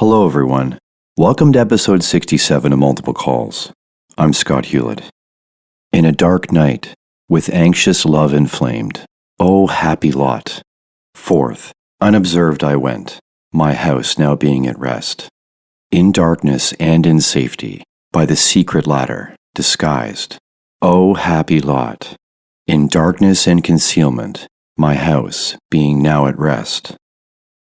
Hello, everyone. Welcome to episode 67 of Multiple Calls. I'm Scott Hewlett. In a dark night, with anxious love inflamed, oh, happy lot. Forth, unobserved I went, my house now being at rest. In darkness and in safety, by the secret ladder, disguised. Oh, happy lot. In darkness and concealment, my house being now at rest.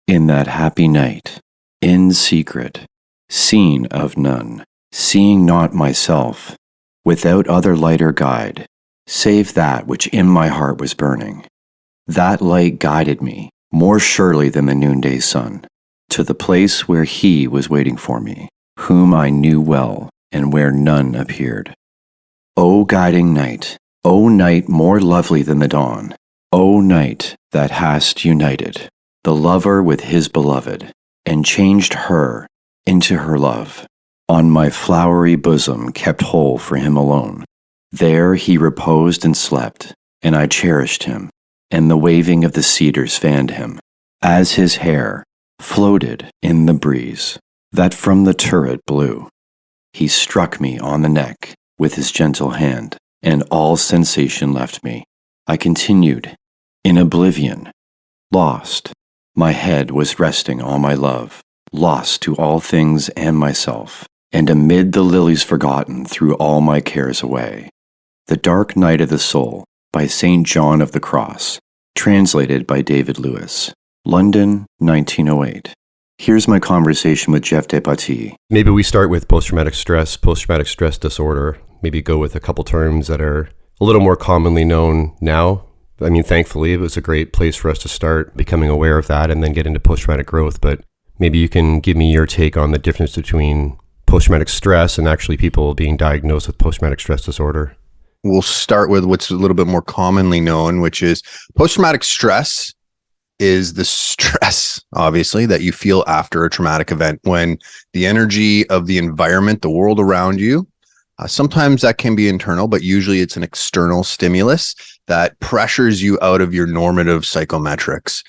In that happy night, in secret, seen of none, seeing not myself, without other light or guide, save that which in my heart was burning. That light guided me, more surely than the noonday sun, to the place where he was waiting for me, whom I knew well, and where none appeared. O guiding night, O night more lovely than the dawn, O night that hast united the lover with his beloved, and changed her into her love, on my flowery bosom kept whole for him alone. There he reposed and slept, and I cherished him, and the waving of the cedars fanned him, as his hair floated in the breeze that from the turret blew. He struck me on the neck with his gentle hand, and all sensation left me. I continued in oblivion, lost. My head was resting on my love, lost to all things and myself, and amid the lilies forgotten threw all my cares away. The Dark Night of the Soul by St. John of the Cross, translated by David Lewis, London, 1908. Here's my conversation with Jeff Depatie. Maybe we start with post-traumatic stress disorder, maybe go with a couple terms that are a little more commonly known now. I mean, thankfully, it was a great place for us to start becoming aware of that and then get into post-traumatic growth. But maybe you can give me your take on the difference between post-traumatic stress and actually people being diagnosed with post-traumatic stress disorder. We'll start with what's a little bit more commonly known, which is post-traumatic stress is the stress, obviously, that you feel after a traumatic event when the energy of the environment, the world around you, sometimes that can be internal, but usually it's an external stimulus that pressures you out of your normative psychometrics.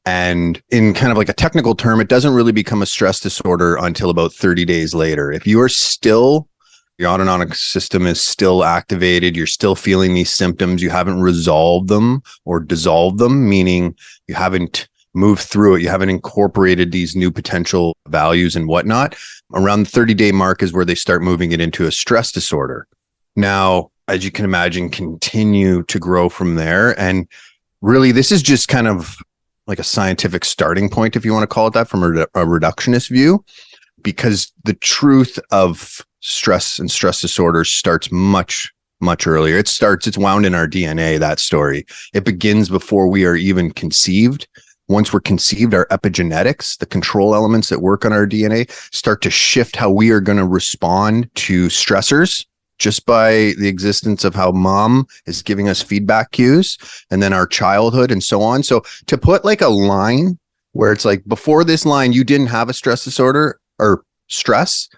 And in kind of like a technical term, it doesn't really become a stress disorder until about 30 days later. If you are still, your autonomic system is still activated, you're still feeling these symptoms, you haven't resolved them or dissolved them, meaning you haven't moved through it, you haven't incorporated these new potential values and whatnot, around the 30-day mark is where they start moving it into a stress disorder. Now, as you can imagine, continue to grow from there. And really, this is just kind of like a scientific starting point, if you want to call it that, from a reductionist view, because the truth of stress and stress disorders starts much earlier. It's wound in our DNA, that story. It begins before we are even conceived. Once we're conceived, our epigenetics, the control elements that work on our DNA, start to shift how we are going to respond to stressors just by the existence of how mom is giving us feedback cues, and then our childhood and so on. So to put like a line where it's like, before this line, you didn't have a stress disorder or stress,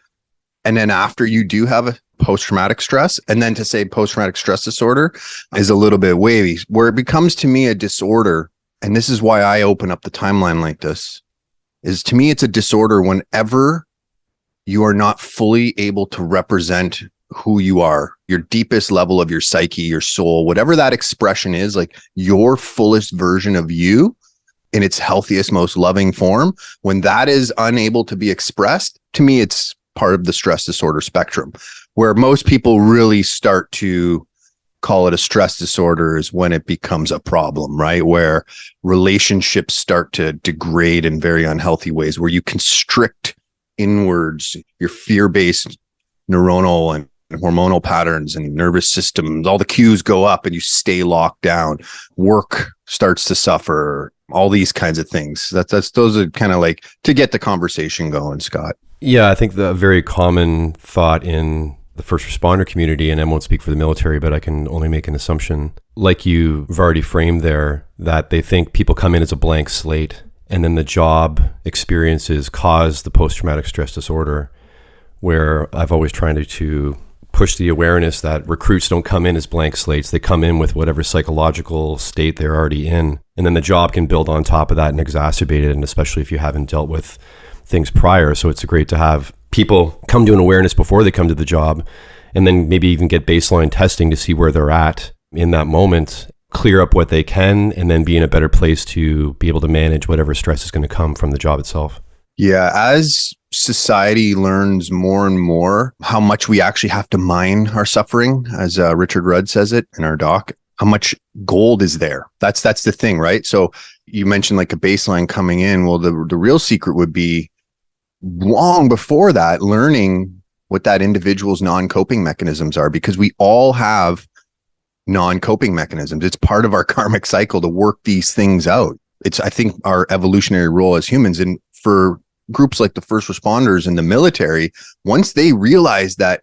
and then after you do have a post-traumatic stress, and then to say post-traumatic stress disorder is a little bit wavy. Where it becomes to me a disorder, and this is why I open up the timeline like this, is to me it's a disorder whenever you are not fully able to represent who you are, your deepest level of your psyche, your soul, whatever that expression is, like your fullest version of you in its healthiest, most loving form. When that is unable to be expressed, to me, it's part of the stress disorder spectrum. Where most people really start to call it a stress disorder is when it becomes a problem, right? Where relationships start to degrade in very unhealthy ways, where you constrict inwards your fear-based neuronal and hormonal patterns and nervous systems. All the cues go up and you stay locked down. Work starts to suffer, all these kinds of things. Those are kind of like to get the conversation going, Scott. Yeah, I think the very common thought in the first responder community, and I won't speak for the military, but I can only make an assumption, like you've already framed there, that they think people come in as a blank slate and then the job experiences cause the post-traumatic stress disorder, where I've always tried to push the awareness that recruits don't come in as blank slates. They come in with whatever psychological state they're already in. And then the job can build on top of that and exacerbate it. And especially if you haven't dealt with things prior. So it's great to have people come to an awareness before they come to the job, and then maybe even get baseline testing to see where they're at in that moment, clear up what they can, and then be in a better place to be able to manage whatever stress is going to come from the job itself. Yeah, as society learns more and more how much we actually have to mine our suffering, as Richard Rudd says it in our doc, how much gold is there? That's the thing, right? So you mentioned like a baseline coming in. Well, the real secret would be long before that, learning what that individual's non-coping mechanisms are, because we all have non-coping mechanisms. It's part of our karmic cycle to work these things out. It's, I think, our evolutionary role as humans. And for groups like the first responders and the military, once they realize that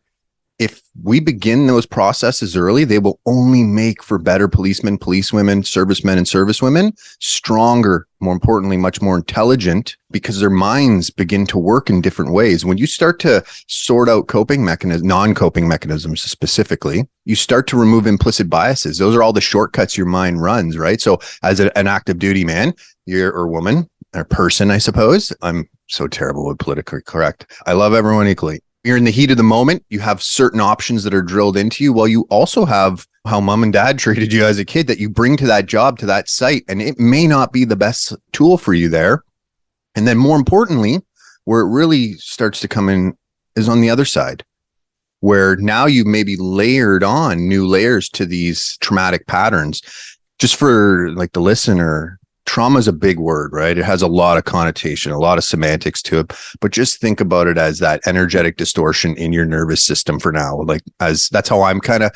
if we begin those processes early, they will only make for better policemen, policewomen, servicemen, and servicewomen, stronger, more importantly, much more intelligent, because their minds begin to work in different ways. When you start to sort out coping mechanisms, non-coping mechanisms specifically, you start to remove implicit biases. Those are all the shortcuts your mind runs, right? So as an active duty man, or woman, or person, I suppose, I'm so terrible with politically correct. I love everyone equally. You're in the heat of the moment. You have certain options that are drilled into you. Well, you also have how mom and dad treated you as a kid that you bring to that job, to that site, and it may not be the best tool for you there. And then more importantly, where it really starts to come in is on the other side, where now you maybe layered on new layers to these traumatic patterns. Just for like the listener, trauma is a big word, right? It has a lot of connotation, a lot of semantics to it, but just think about it as that energetic distortion in your nervous system for now. Like, as that's how I'm kind of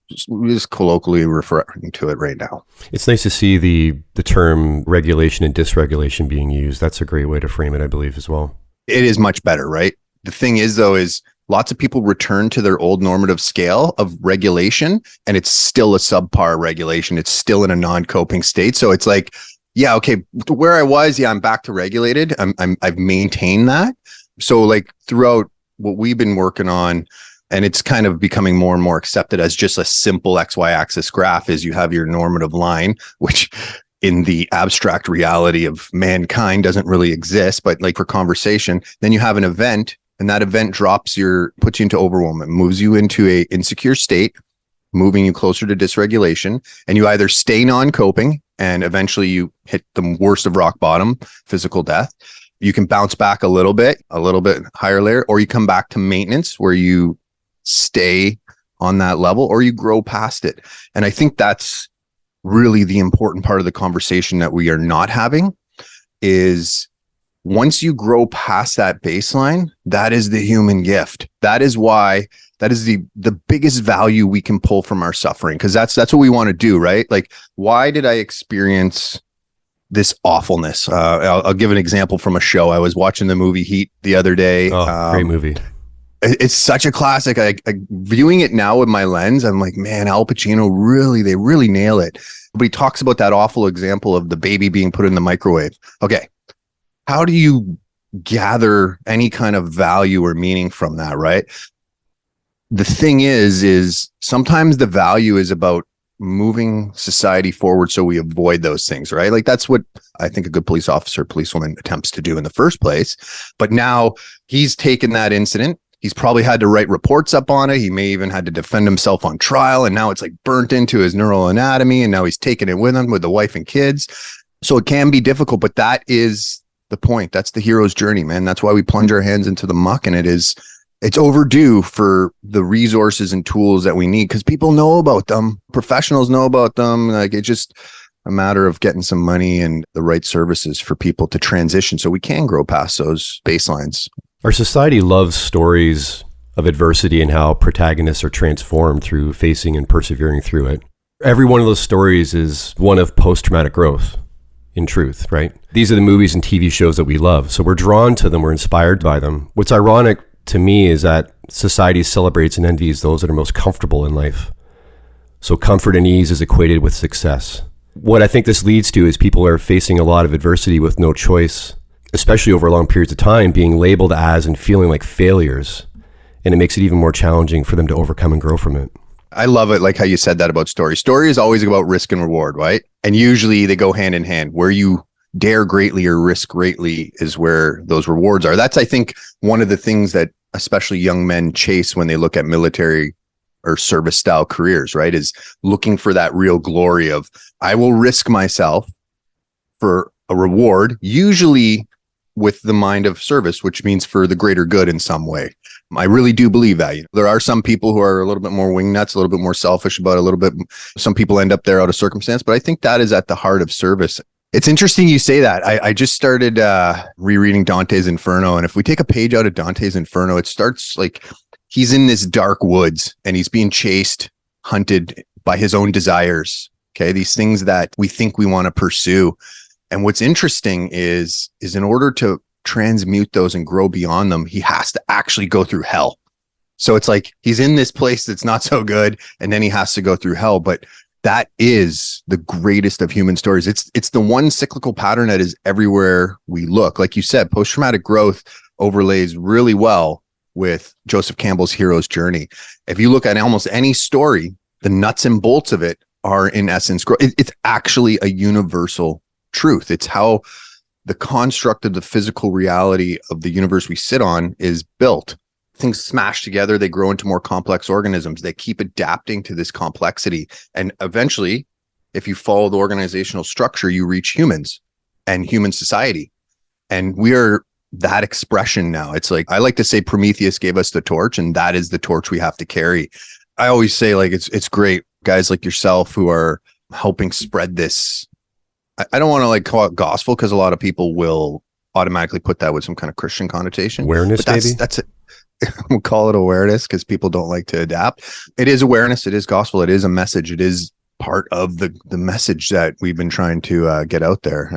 just colloquially referring to it right now. It's nice to see the term regulation and dysregulation being used. That's a great way to frame it, I believe, as well. It is much better, right? The thing is, though, is lots of people return to their old normative scale of regulation, and it's still a subpar regulation. It's still in a non-coping state. So it's like, yeah, okay, where I was, yeah, I'm back to regulated. I've maintained that. So like throughout what we've been working on, and it's kind of becoming more and more accepted as just a simple XY axis graph, is you have your normative line, which in the abstract reality of mankind doesn't really exist, but like for conversation, then you have an event, and that event puts you into overwhelm. It moves you into a insecure state, moving you closer to dysregulation, and you either stay non-coping and eventually you hit the worst of rock bottom, physical death. You can bounce back a little bit higher layer, or you come back to maintenance where you stay on that level, or you grow past it. And I think that's really the important part of the conversation that we are not having, is once you grow past that baseline, that is the human gift. That is the biggest value we can pull from our suffering, because that's what we want to do, right? Like, why did I experience this awfulness? I'll give an example from a show. I was watching the movie Heat the other day. Oh, great movie. It's such a classic. I viewing it now with my lens, I'm like, man, Al Pacino they really nail it. But he talks about that awful example of the baby being put in the microwave. Okay, how do you gather any kind of value or meaning from that, right? The thing is sometimes the value is about moving society forward so we avoid those things, right? Like, that's what I think a good police officer, policewoman attempts to do in the first place. But now he's taken that incident. He's probably had to write reports up on it. He may even had to defend himself on trial. And now it's like burnt into his neural anatomy. And now he's taking it with him with the wife and kids. So it can be difficult, but that is the point. That's the hero's journey, man. That's why we plunge our hands into the muck. And it's overdue for the resources and tools that we need, because people know about them. Professionals know about them. Like, it's just a matter of getting some money and the right services for people to transition so we can grow past those baselines. Our society loves stories of adversity and how protagonists are transformed through facing and persevering through it. Every one of those stories is one of post-traumatic growth, in truth, right? These are the movies and TV shows that we love. So we're drawn to them. We're inspired by them. What's ironic to me is that society celebrates and envies those that are most comfortable in life. So comfort and ease is equated with success. What I think this leads to is people are facing a lot of adversity with no choice, especially over long periods of time, being labeled as and feeling like failures. And it makes it even more challenging for them to overcome and grow from it. I love it, like how you said that about story. Story is always about risk and reward, right? And usually they go hand in hand. Where you dare greatly or risk greatly is where those rewards are. That's, I think, one of the things that especially young men chase when they look at military or service style careers, right? Is looking for that real glory of, I will risk myself for a reward, usually with the mind of service, which means for the greater good in some way. I really do believe that. There are some people who are a little bit more wingnuts, a little bit more selfish about a little bit. Some people end up there out of circumstance, but I think that is at the heart of service. It's interesting you say that. I just started rereading Dante's Inferno. And if we take a page out of Dante's Inferno, it starts like he's in this dark woods and he's being chased, hunted by his own desires. Okay. These things that we think we want to pursue. And what's interesting is in order to transmute those and grow beyond them, he has to actually go through hell. So it's like he's in this place that's not so good, and then he has to go through hell. But that is the greatest of human stories. It's the one cyclical pattern that is everywhere we look. Like you said, post-traumatic growth overlays really well with Joseph Campbell's hero's journey. If you look at almost any story, the nuts and bolts of it are in essence growth. It's actually a universal truth. It's how the construct of the physical reality of the universe we sit on is built. Things smash together, they grow into more complex organisms. They keep adapting to this complexity. And eventually, if you follow the organizational structure, you reach humans and human society. And we are that expression now. It's like, I like to say Prometheus gave us the torch, and that is the torch we have to carry. I always say, like, it's great guys like yourself who are helping spread this. I don't want to like call it gospel, because a lot of people will automatically put that with some kind of Christian connotation. Awareness, maybe? That's it. We'll call it awareness because people don't like to adapt. It is awareness. It is gospel. It is a message. It is part of the message that we've been trying to get out there.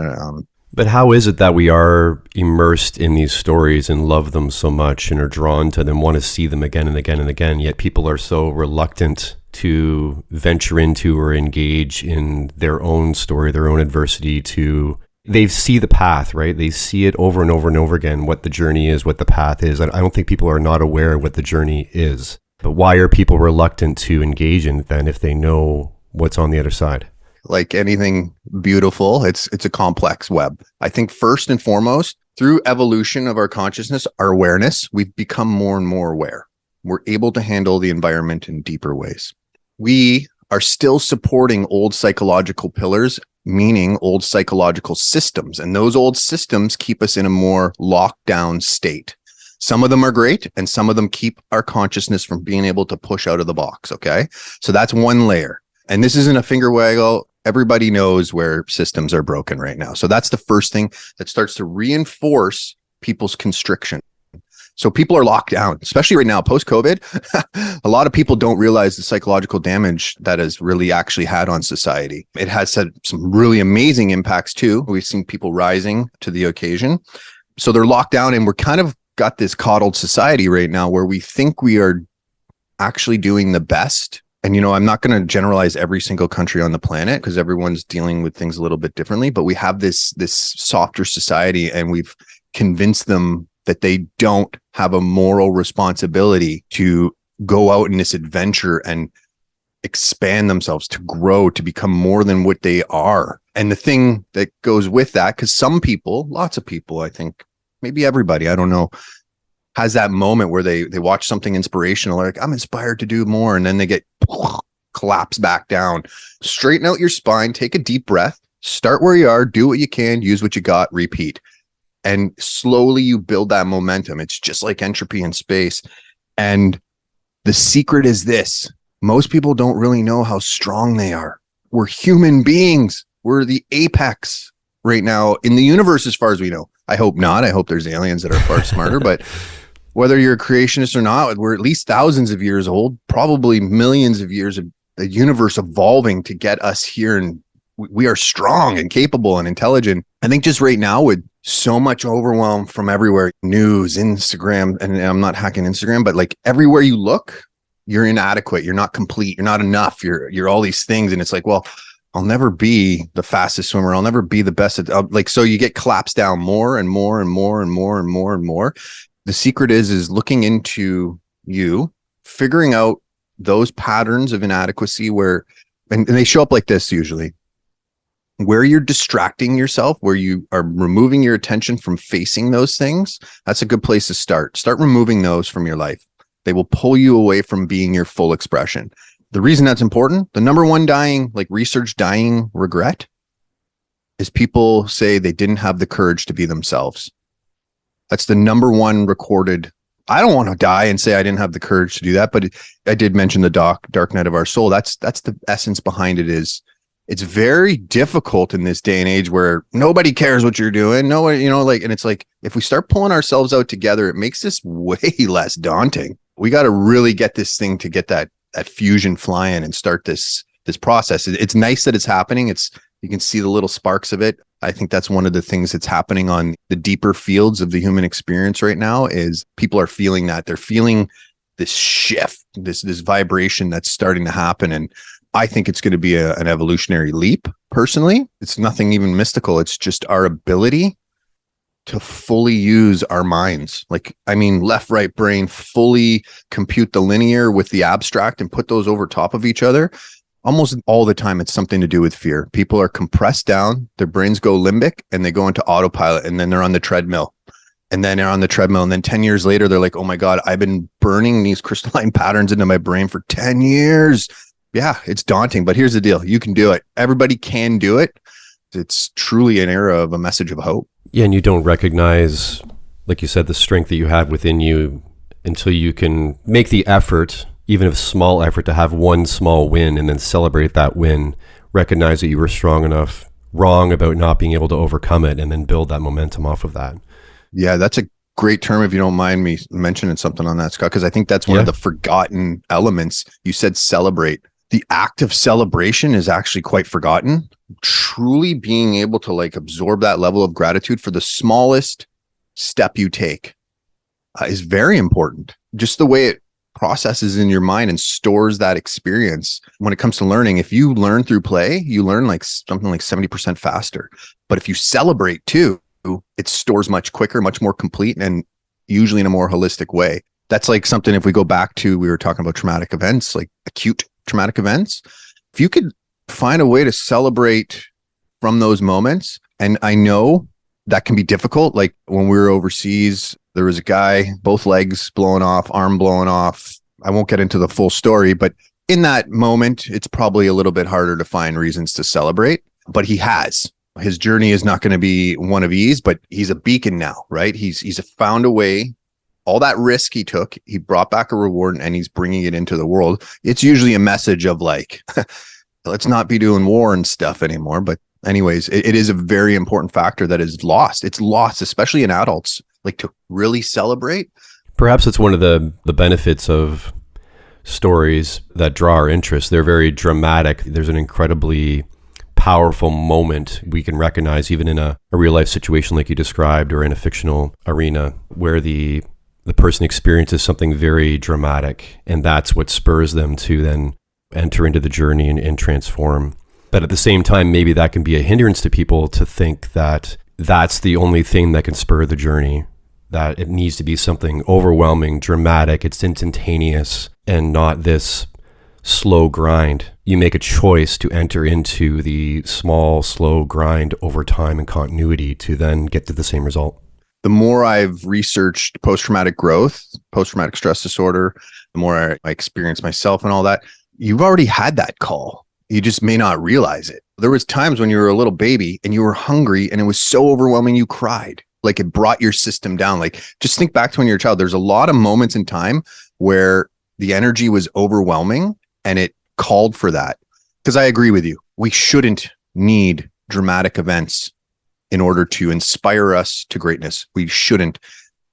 But how is it that we are immersed in these stories and love them so much and are drawn to them, want to see them again and again and again, yet people are so reluctant to venture into or engage in their own story, their own adversity? They see the path, right? They see it over and over and over again, what the journey is, what the path is. And I don't think people are not aware of what the journey is. But why are people reluctant to engage in it then if they know what's on the other side? Like anything beautiful, it's a complex web. I think first and foremost, through evolution of our consciousness, our awareness, we've become more and more aware. We're able to handle the environment in deeper ways. We are still supporting old psychological pillars, meaning old psychological systems. And those old systems keep us in a more locked down state. Some of them are great, and some of them keep our consciousness from being able to push out of the box. Okay. So that's one layer. And this isn't a finger waggle. Everybody knows where systems are broken right now. So that's the first thing that starts to reinforce people's constriction. So people are locked down, especially right now, post-COVID. A lot of people don't realize the psychological damage that has really actually had on society. It has had some really amazing impacts too. We've seen people rising to the occasion. So they're locked down, and we're kind of got this coddled society right now where we think we are actually doing the best. And, I'm not going to generalize every single country on the planet because everyone's dealing with things a little bit differently, but we have this softer society, and we've convinced them that they don't have a moral responsibility to go out in this adventure and expand themselves, to grow, to become more than what they are. And the thing that goes with that, because some people, lots of people, I think, maybe everybody, I don't know, has that moment where they watch something inspirational, like, I'm inspired to do more. And then they get collapse back down. Straighten out your spine, take a deep breath, start where you are, do what you can, use what you got, repeat. And slowly you build that momentum. It's just like entropy in space. And the secret is this: most people don't really know how strong they are. We're human beings. We're the apex right now in the universe, as far as we know. I hope not. I hope there's aliens that are far smarter, but whether you're a creationist or not, we're at least thousands of years old, probably millions of years of the universe evolving to get us here. And we are strong and capable and intelligent. I think just right now, with so much overwhelm from everywhere, news, Instagram, and I'm not hacking Instagram, but like everywhere you look, you're inadequate. You're not complete. You're not enough. You're all these things. And it's like, well, I'll never be the fastest swimmer. I'll never be the best at, so you get collapsed down more and more and more and more and more and more. The secret is looking into you, figuring out those patterns of inadequacy and they show up like this usually. where you're distracting yourself, where you are removing your attention from facing those things, that's a good place to start. Start removing those from your life. They will pull you away from being your full expression. The reason that's important, the number one research dying regret is people say they didn't have the courage to be themselves. That's the number one recorded. I don't want to die and say I didn't have the courage to do that, but I did mention the dark night of our soul. That's the essence behind it. Is it's very difficult in this day and age where nobody cares what you're doing. Nobody, and it's like, if we start pulling ourselves out together, it makes this way less daunting. We got to really get this thing to get that fusion flying and start this process. It's nice that it's happening. You can see the little sparks of it. I think that's one of the things that's happening on the deeper fields of the human experience right now is people are feeling that. They're feeling this shift, this vibration that's starting to happen. And I think it's going to be an evolutionary leap. Personally, it's nothing even mystical. It's just our ability to fully use our minds. Left, right brain, fully compute the linear with the abstract and put those over top of each other. Almost all the time, it's something to do with fear. People are compressed down, their brains go limbic, and they go into autopilot, and then they're on the treadmill. And then 10 years later, they're like, oh my God, I've been burning these crystalline patterns into my brain for 10 years. Yeah, it's daunting, but here's the deal. You can do it. Everybody can do it. It's truly an era of a message of hope. Yeah, and you don't recognize, like you said, the strength that you have within you until you can make the effort, even if small effort, to have one small win and then celebrate that win, recognize that you were strong enough, wrong about not being able to overcome it, and then build that momentum off of that. Yeah, that's a great term, if you don't mind me mentioning something on that, Scott, because I think that's one of the forgotten elements. You said celebrate. The act of celebration is actually quite forgotten. Truly being able to absorb that level of gratitude for the smallest step you take is very important. Just the way it processes in your mind and stores that experience. When it comes to learning, if you learn through play, you learn something like 70% faster. But if you celebrate too, it stores much quicker, much more complete, and usually in a more holistic way. That's something, if we go back to, we were talking about traumatic events, like acute traumatic events. If you could find a way to celebrate from those moments, and I know that can be difficult. Like when we were overseas, there was a guy, both legs blown off, arm blown off. I won't get into the full story, but in that moment, it's probably a little bit harder to find reasons to celebrate, but he has. His journey is not going to be one of ease, but he's a beacon now, right? He's found a way. All that risk he took, he brought back a reward, and he's bringing it into the world. It's usually a message of let's not be doing war and stuff anymore. But anyways, it is a very important factor that is lost. It's lost, especially in adults, to really celebrate. Perhaps it's one of the benefits of stories that draw our interest. They're very dramatic. There's an incredibly powerful moment we can recognize even in a real life situation like you described, or in a fictional arena where the person experiences something very dramatic, and that's what spurs them to then enter into the journey and transform. But at the same time, maybe that can be a hindrance to people to think that that's the only thing that can spur the journey, that it needs to be something overwhelming, dramatic, it's instantaneous, and not this slow grind. You make a choice to enter into the small, slow grind over time and continuity to then get to the same result. The more I've researched post-traumatic growth, post-traumatic stress disorder, the more I experience myself and all that, you've already had that call. You just may not realize it. There was times when you were a little baby and you were hungry and it was so overwhelming you cried. It brought your system down. Just think back to when you were a child. There's a lot of moments in time where the energy was overwhelming and it called for that. Because I agree with you. We shouldn't need dramatic events in order to inspire us to greatness. We shouldn't.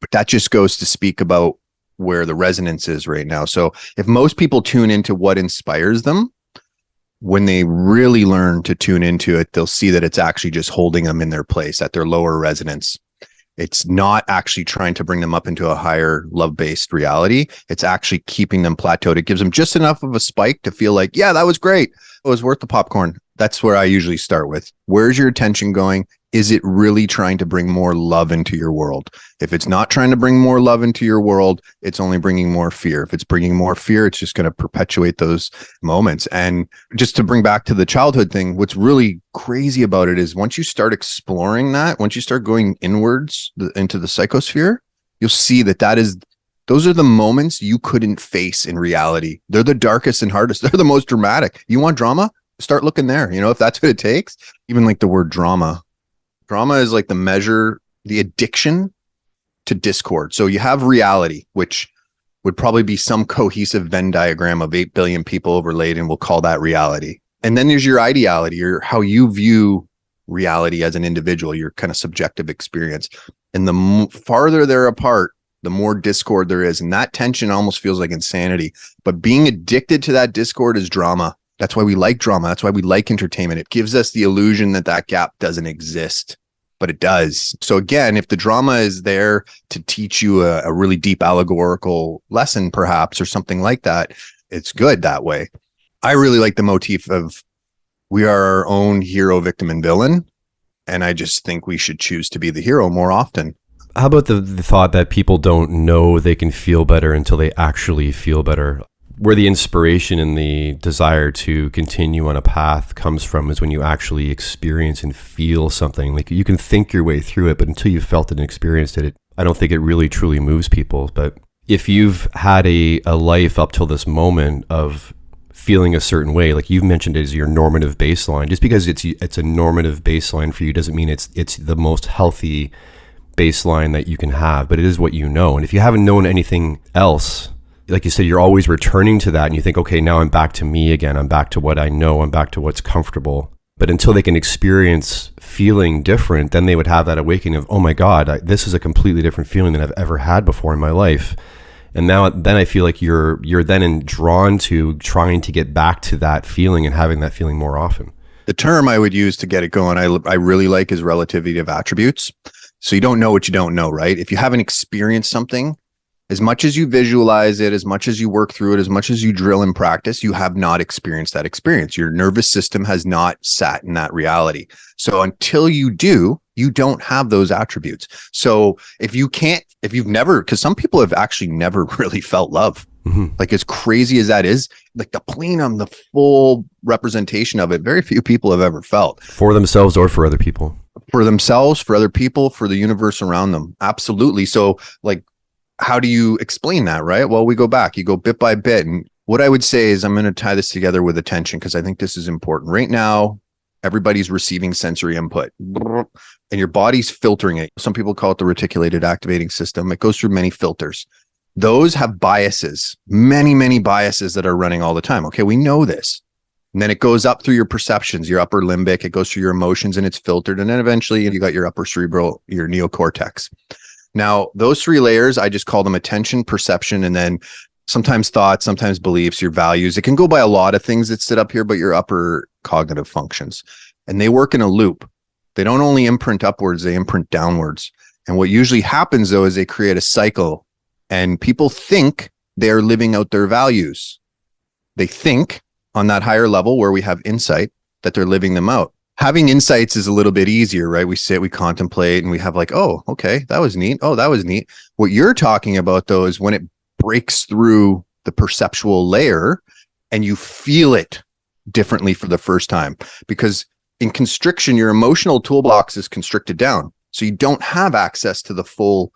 But that just goes to speak about where the resonance is right now. So if most people tune into what inspires them, when they really learn to tune into it, they'll see that it's actually just holding them in their place at their lower resonance. It's not actually trying to bring them up into a higher love-based reality. It's actually keeping them plateaued. It gives them just enough of a spike to feel like, yeah, that was great. It was worth the popcorn. That's where I usually start with. Where's your attention going? is it really trying to bring more love into your world? If it's not trying to bring more love into your world, it's only bringing more fear. If it's bringing more fear, it's just going to perpetuate those moments. And just to bring back to the childhood thing, what's really crazy about it is once you start exploring that, once you start going inwards into the psychosphere, you'll see those are the moments you couldn't face in reality. They're the darkest and hardest. They're the most dramatic. You want drama? Start looking there. If that's what it takes. Even like the word drama. Drama is like the addiction to discord. So you have reality, which would probably be some cohesive Venn diagram of 8 billion people overlaid, and we'll call that reality. And then there's your ideality, or how you view reality as an individual, your kind of subjective experience. And the farther they're apart, the more discord there is. And that tension almost feels like insanity. But being addicted to that discord is drama. That's why we like drama. That's why we like entertainment. It gives us the illusion that gap doesn't exist. But it does. So again, if the drama is there to teach you a really deep allegorical lesson, perhaps, or something like that, it's good that way. I really like the motif of we are our own hero, victim, and villain. And I just think we should choose to be the hero more often. How about the thought that people don't know they can feel better until they actually feel better? Where the inspiration and the desire to continue on a path comes from is when you actually experience and feel something. Like, you can think your way through it, but until you've felt it and experienced it, I don't think it really truly moves people. But if you've had a life up till this moment of feeling a certain way, like you've mentioned it as your normative baseline, just because it's a normative baseline for you doesn't mean it's the most healthy baseline that you can have, but it is what you know. And if you haven't known anything else, like you said, you're always returning to that, and you think, okay, now I'm back to me again. I'm back to what I know. I'm back to what's comfortable. But until they can experience feeling different, then they would have that awakening of, oh my God, this is a completely different feeling than I've ever had before in my life. And then I feel like you're then drawn to trying to get back to that feeling and having that feeling more often. The term I would use to get it going, I really like, is relativity of attributes. So you don't know what you don't know, right? If you haven't experienced something, as much as you visualize it, as much as you work through it, as much as you drill and practice, you have not experienced that experience. Your nervous system has not sat in that reality. So until you do, you don't have those attributes. So if you've never, because some people have actually never really felt love. Mm-hmm. Like, as crazy as that is, like the plenum, the full representation of it, very few people have ever felt. For themselves or for other people. For themselves, for other people, for the universe around them. Absolutely. So like, how do you explain that, right? Well, we go back, you go bit by bit. And what I would say is, I'm going to tie this together with attention, because I think this is important. Right now, everybody's receiving sensory input and your body's filtering it. Some people call it the reticulated activating system. It goes through many filters. Those have biases, many, many biases that are running all the time. Okay, we know this. And then it goes up through your perceptions, your upper limbic, it goes through your emotions, and it's filtered. And then eventually you got your upper cerebral, your neocortex. Now, those three layers, I just call them attention, perception, and then sometimes thoughts, sometimes beliefs, your values. It can go by a lot of things that sit up here, but your upper cognitive functions. And they work in a loop. They don't only imprint upwards, they imprint downwards. And what usually happens, though, is they create a cycle. And people think they're living out their values. They think on that higher level where we have insight that they're living them out. Having insights is a little bit easier, right? We sit, we contemplate, and we have like, oh, okay, that was neat. Oh, that was neat. What you're talking about, though, is when it breaks through the perceptual layer and you feel it differently for the first time. Because in constriction, your emotional toolbox is constricted down. So you don't have access to the full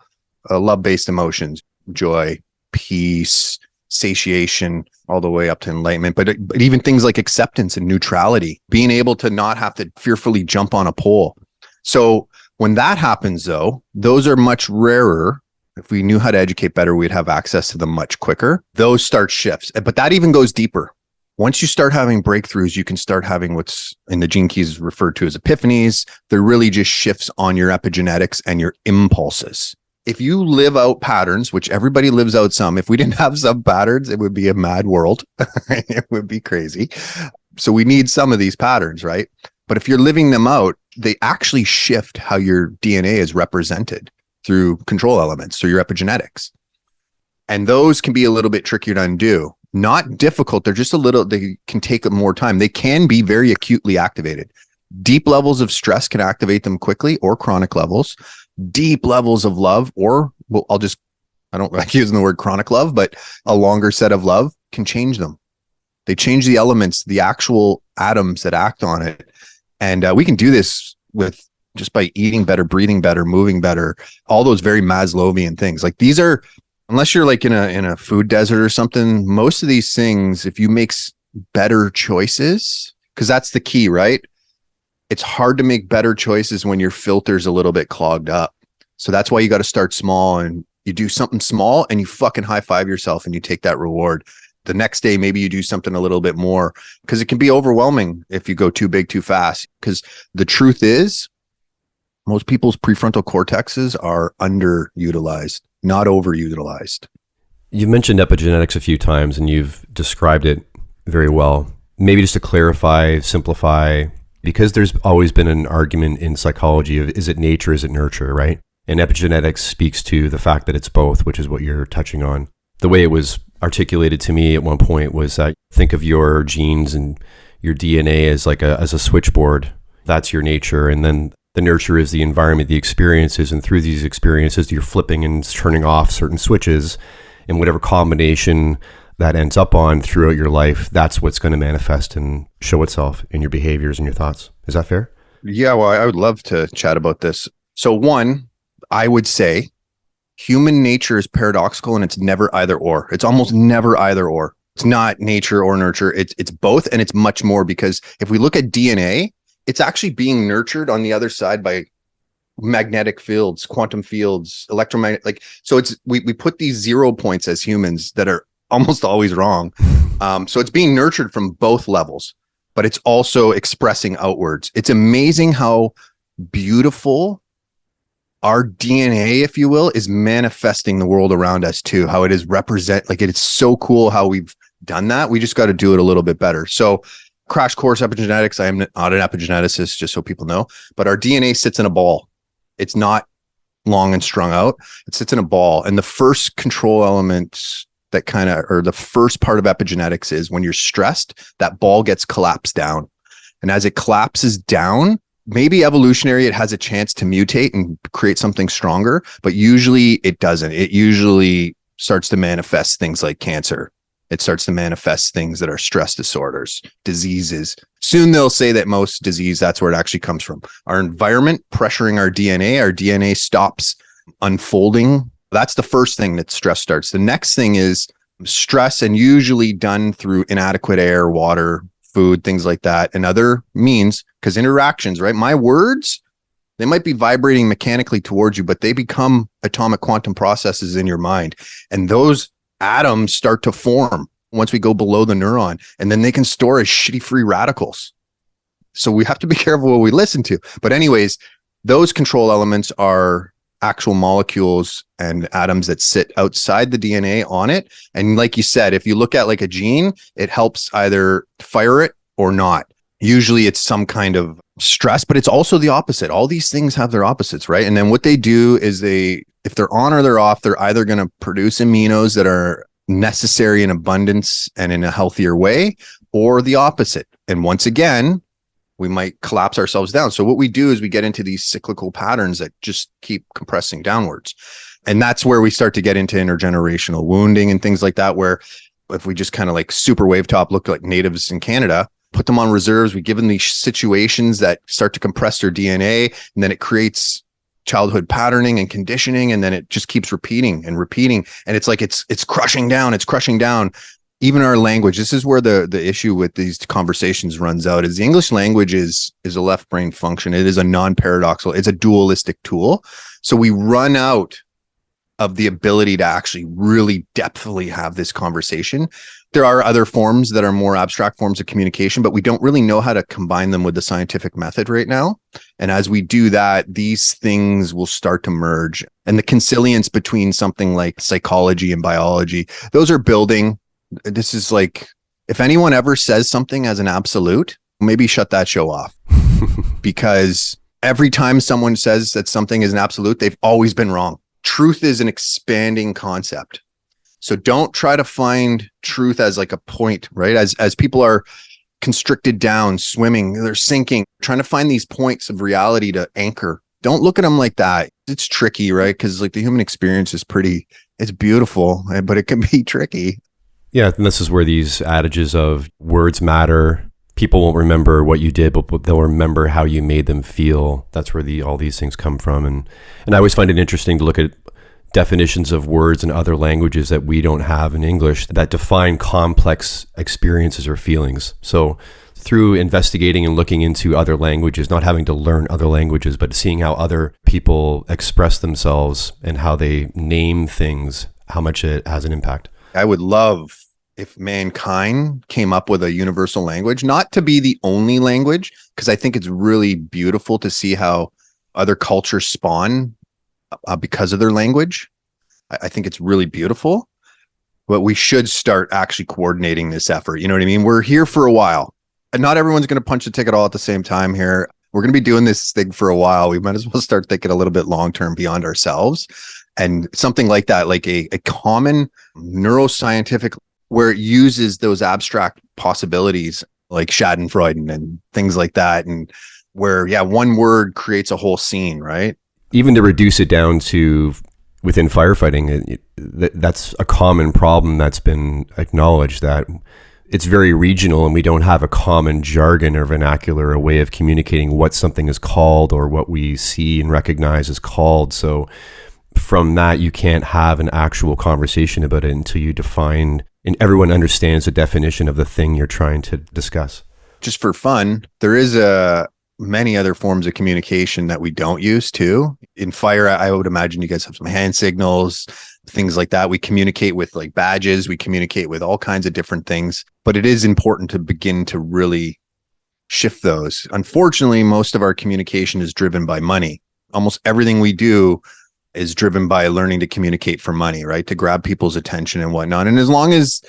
love-based emotions, joy, peace, satiation, all the way up to enlightenment, but even things like acceptance and neutrality, being able to not have to fearfully jump on a pole. So when that happens, though, those are much rarer. If we knew how to educate better, we'd have access to them much quicker. Those start shifts, but that even goes deeper. Once you start having breakthroughs, you can start having what's in the Gene Keys referred to as epiphanies. They're really just shifts on your epigenetics and your impulses. If you live out patterns, which everybody lives out some, if we didn't have some patterns, it would be a mad world. It would be crazy. So we need some of these patterns, right? But if you're living them out, they actually shift how your DNA is represented through control elements, through your epigenetics. And those can be a little bit trickier to undo. Not difficult. They're just they can take more time. They can be very acutely activated. Deep levels of stress can activate them quickly, or chronic levels. Deep levels of love, or I don't like using the word chronic love, but a longer set of love can change them. They change the elements, the actual atoms that act on it. And we can do this with just by eating better, breathing better, moving better, all those very Maslowian things. Like these are, unless you're like in a food desert or something, most of these things, if you make better choices, because that's the key, right? It's hard to make better choices when your filter's a little bit clogged up. So that's why you got to start small, and you do something small and you fucking high five yourself and you take that reward. The next day, maybe you do something a little bit more, because it can be overwhelming if you go too big, too fast. Because the truth is, most people's prefrontal cortexes are underutilized, not overutilized. You've mentioned epigenetics a few times and you've described it very well. Maybe just to clarify, simplify, because there's always been an argument in psychology of, is it nature, is it nurture, right? And epigenetics speaks to the fact that it's both, which is what you're touching on. The way it was articulated to me at one point was that think of your genes and your DNA as like as a switchboard. That's your nature. And then the nurture is the environment, the experiences. And through these experiences, you're flipping and turning off certain switches. And whatever combination that ends up on throughout your life, that's what's going to manifest and show itself in your behaviors and your thoughts. Is that fair? Yeah, well, I would love to chat about this. So one, I would say human nature is paradoxical, and it's never either or. It's almost never either or. It's not nature or nurture. It's both, and it's much more, because if we look at DNA, it's actually being nurtured on the other side by magnetic fields, quantum fields, electromagnetic. Like, so it's we put these 0 points as humans that are almost always wrong. So it's being nurtured from both levels, but it's also expressing outwards. It's amazing how beautiful our DNA, if you will, is manifesting the world around us too. How it is like it's so cool how we've done that. We just got to do it a little bit better. So crash course epigenetics. I am not an epigeneticist, just so people know, but our DNA sits in a ball. It's not long and strung out. It sits in a ball. And the first control elements that or the first part of epigenetics is when you're stressed, that ball gets collapsed down. And as it collapses down, maybe evolutionary, it has a chance to mutate and create something stronger, but usually it doesn't. It usually starts to manifest things like cancer. It starts to manifest things that are stress disorders, diseases. Soon they'll say that most disease, that's where it actually comes from. Our environment pressuring our DNA stops unfolding. That's the first thing that stress starts. The next thing is stress, and usually done through inadequate air, water, food, things like that, and other means, because interactions, right? My words, they might be vibrating mechanically towards you, but they become atomic quantum processes in your mind. And those atoms start to form once we go below the neuron, and then they can store as shitty free radicals. So we have to be careful what we listen to. But anyways, those control elements are actual molecules and atoms that sit outside the DNA on it. And like you said, if you look at like a gene, it helps either fire it or not. Usually it's some kind of stress, but it's also the opposite. All these things have their opposites, right? And then what they do is if they're on or they're off, they're either going to produce aminos that are necessary in abundance and in a healthier way, or the opposite. And once again, we might collapse ourselves down. So what we do is we get into these cyclical patterns that just keep compressing downwards. And that's where we start to get into intergenerational wounding and things like that, where if we just kind of like super wave top look like natives in Canada, put them on reserves, we give them these situations that start to compress their DNA, and then it creates childhood patterning and conditioning, and then it just keeps repeating and repeating. And it's like it's crushing down, even our language. This is where the issue with these conversations runs out, is the English language is a left brain function. It is a non-paradoxical, it's a dualistic tool. So we run out of the ability to actually really depthfully have this conversation. There are other forms that are more abstract forms of communication, but we don't really know how to combine them with the scientific method right now. And as we do that, these things will start to merge. And the consilience between something like psychology and biology, those are building. This is like, if anyone ever says something as an absolute, maybe shut that show off. Because every time someone says that something is an absolute, they've always been wrong. Truth is an expanding concept. So don't try to find truth as like a point, right? As people are constricted down, swimming, they're sinking, trying to find these points of reality to anchor. Don't look at them like that. It's tricky, right? Because like the human experience is it's beautiful, but it can be tricky. Yeah, and this is where these adages of words matter. People won't remember what you did, but they'll remember how you made them feel. That's where all these things come from. And I always find it interesting to look at definitions of words in other languages that we don't have in English that define complex experiences or feelings. So through investigating and looking into other languages, not having to learn other languages, but seeing how other people express themselves and how they name things, how much it has an impact. I would love if mankind came up with a universal language, not to be the only language, because I think it's really beautiful to see how other cultures spawn because of their language. I think it's really beautiful, but we should start actually coordinating this effort. You know what I mean? We're here for a while. And not everyone's going to punch the ticket all at the same time here. We're going to be doing this thing for a while. We might as well start thinking a little bit long-term beyond ourselves. And something like that, like a common neuroscientific, where it uses those abstract possibilities like Schadenfreude and things like that. And where, one word creates a whole scene, right? Even to reduce it down to within firefighting, that's a common problem that's been acknowledged, that it's very regional and we don't have a common jargon or vernacular, a way of communicating what something is called or what we see and recognize as called. So from that, you can't have an actual conversation about it until you define and everyone understands the definition of the thing you're trying to discuss. Just for fun, there is many other forms of communication that we don't use too. In fire, I would imagine you guys have some hand signals, things like that. We communicate with like badges, we communicate with all kinds of different things, but it is important to begin to really shift those. Unfortunately, most of our communication is driven by money. Almost everything we do is driven by learning to communicate for money, right? To grab people's attention and whatnot. And as long as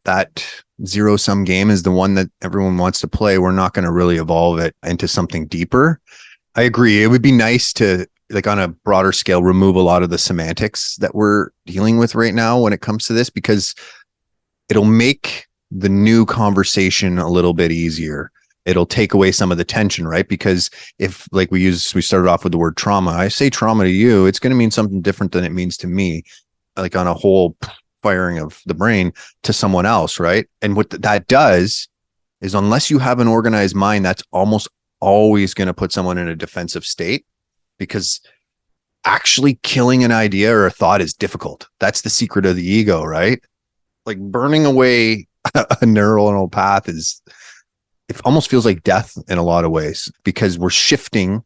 that zero-sum game is the one that everyone wants to play, we're not going to really evolve it into something deeper. I agree. It would be nice to, like on a broader scale, remove a lot of the semantics that we're dealing with right now when it comes to this, because it'll make the new conversation a little bit easier. It'll take away some of the tension, right? Because if like we started off with the word trauma, I say trauma to you, it's going to mean something different than it means to me, like on a whole firing of the brain to someone else, right? And what that does is, unless you have an organized mind, that's almost always going to put someone in a defensive state, because actually killing an idea or a thought is difficult. That's the secret of the ego, right? Like burning away a neuronal path it almost feels like death in a lot of ways, because we're shifting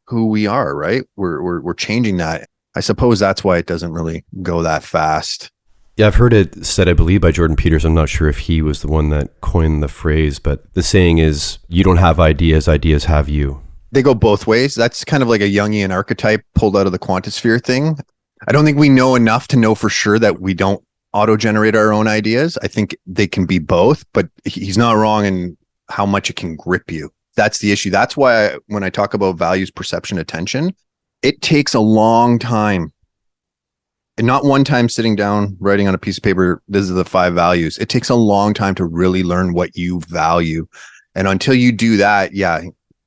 who we are, right? We're changing that. I suppose that's why it doesn't really go that fast. Yeah, I've heard it said, I believe, by Jordan Peterson. I'm not sure if he was the one that coined the phrase, but the saying is, you don't have ideas, ideas have you. They go both ways. That's kind of like a Jungian archetype pulled out of the quantosphere thing. I don't think we know enough to know for sure that we don't auto-generate our own ideas. I think they can be both, but he's not wrong in how much it can grip you. That's the issue. That's why when I talk about values, perception, attention, it takes a long time. And not one time sitting down, writing on a piece of paper, this is the 5 values. It takes a long time to really learn what you value. And until you do that,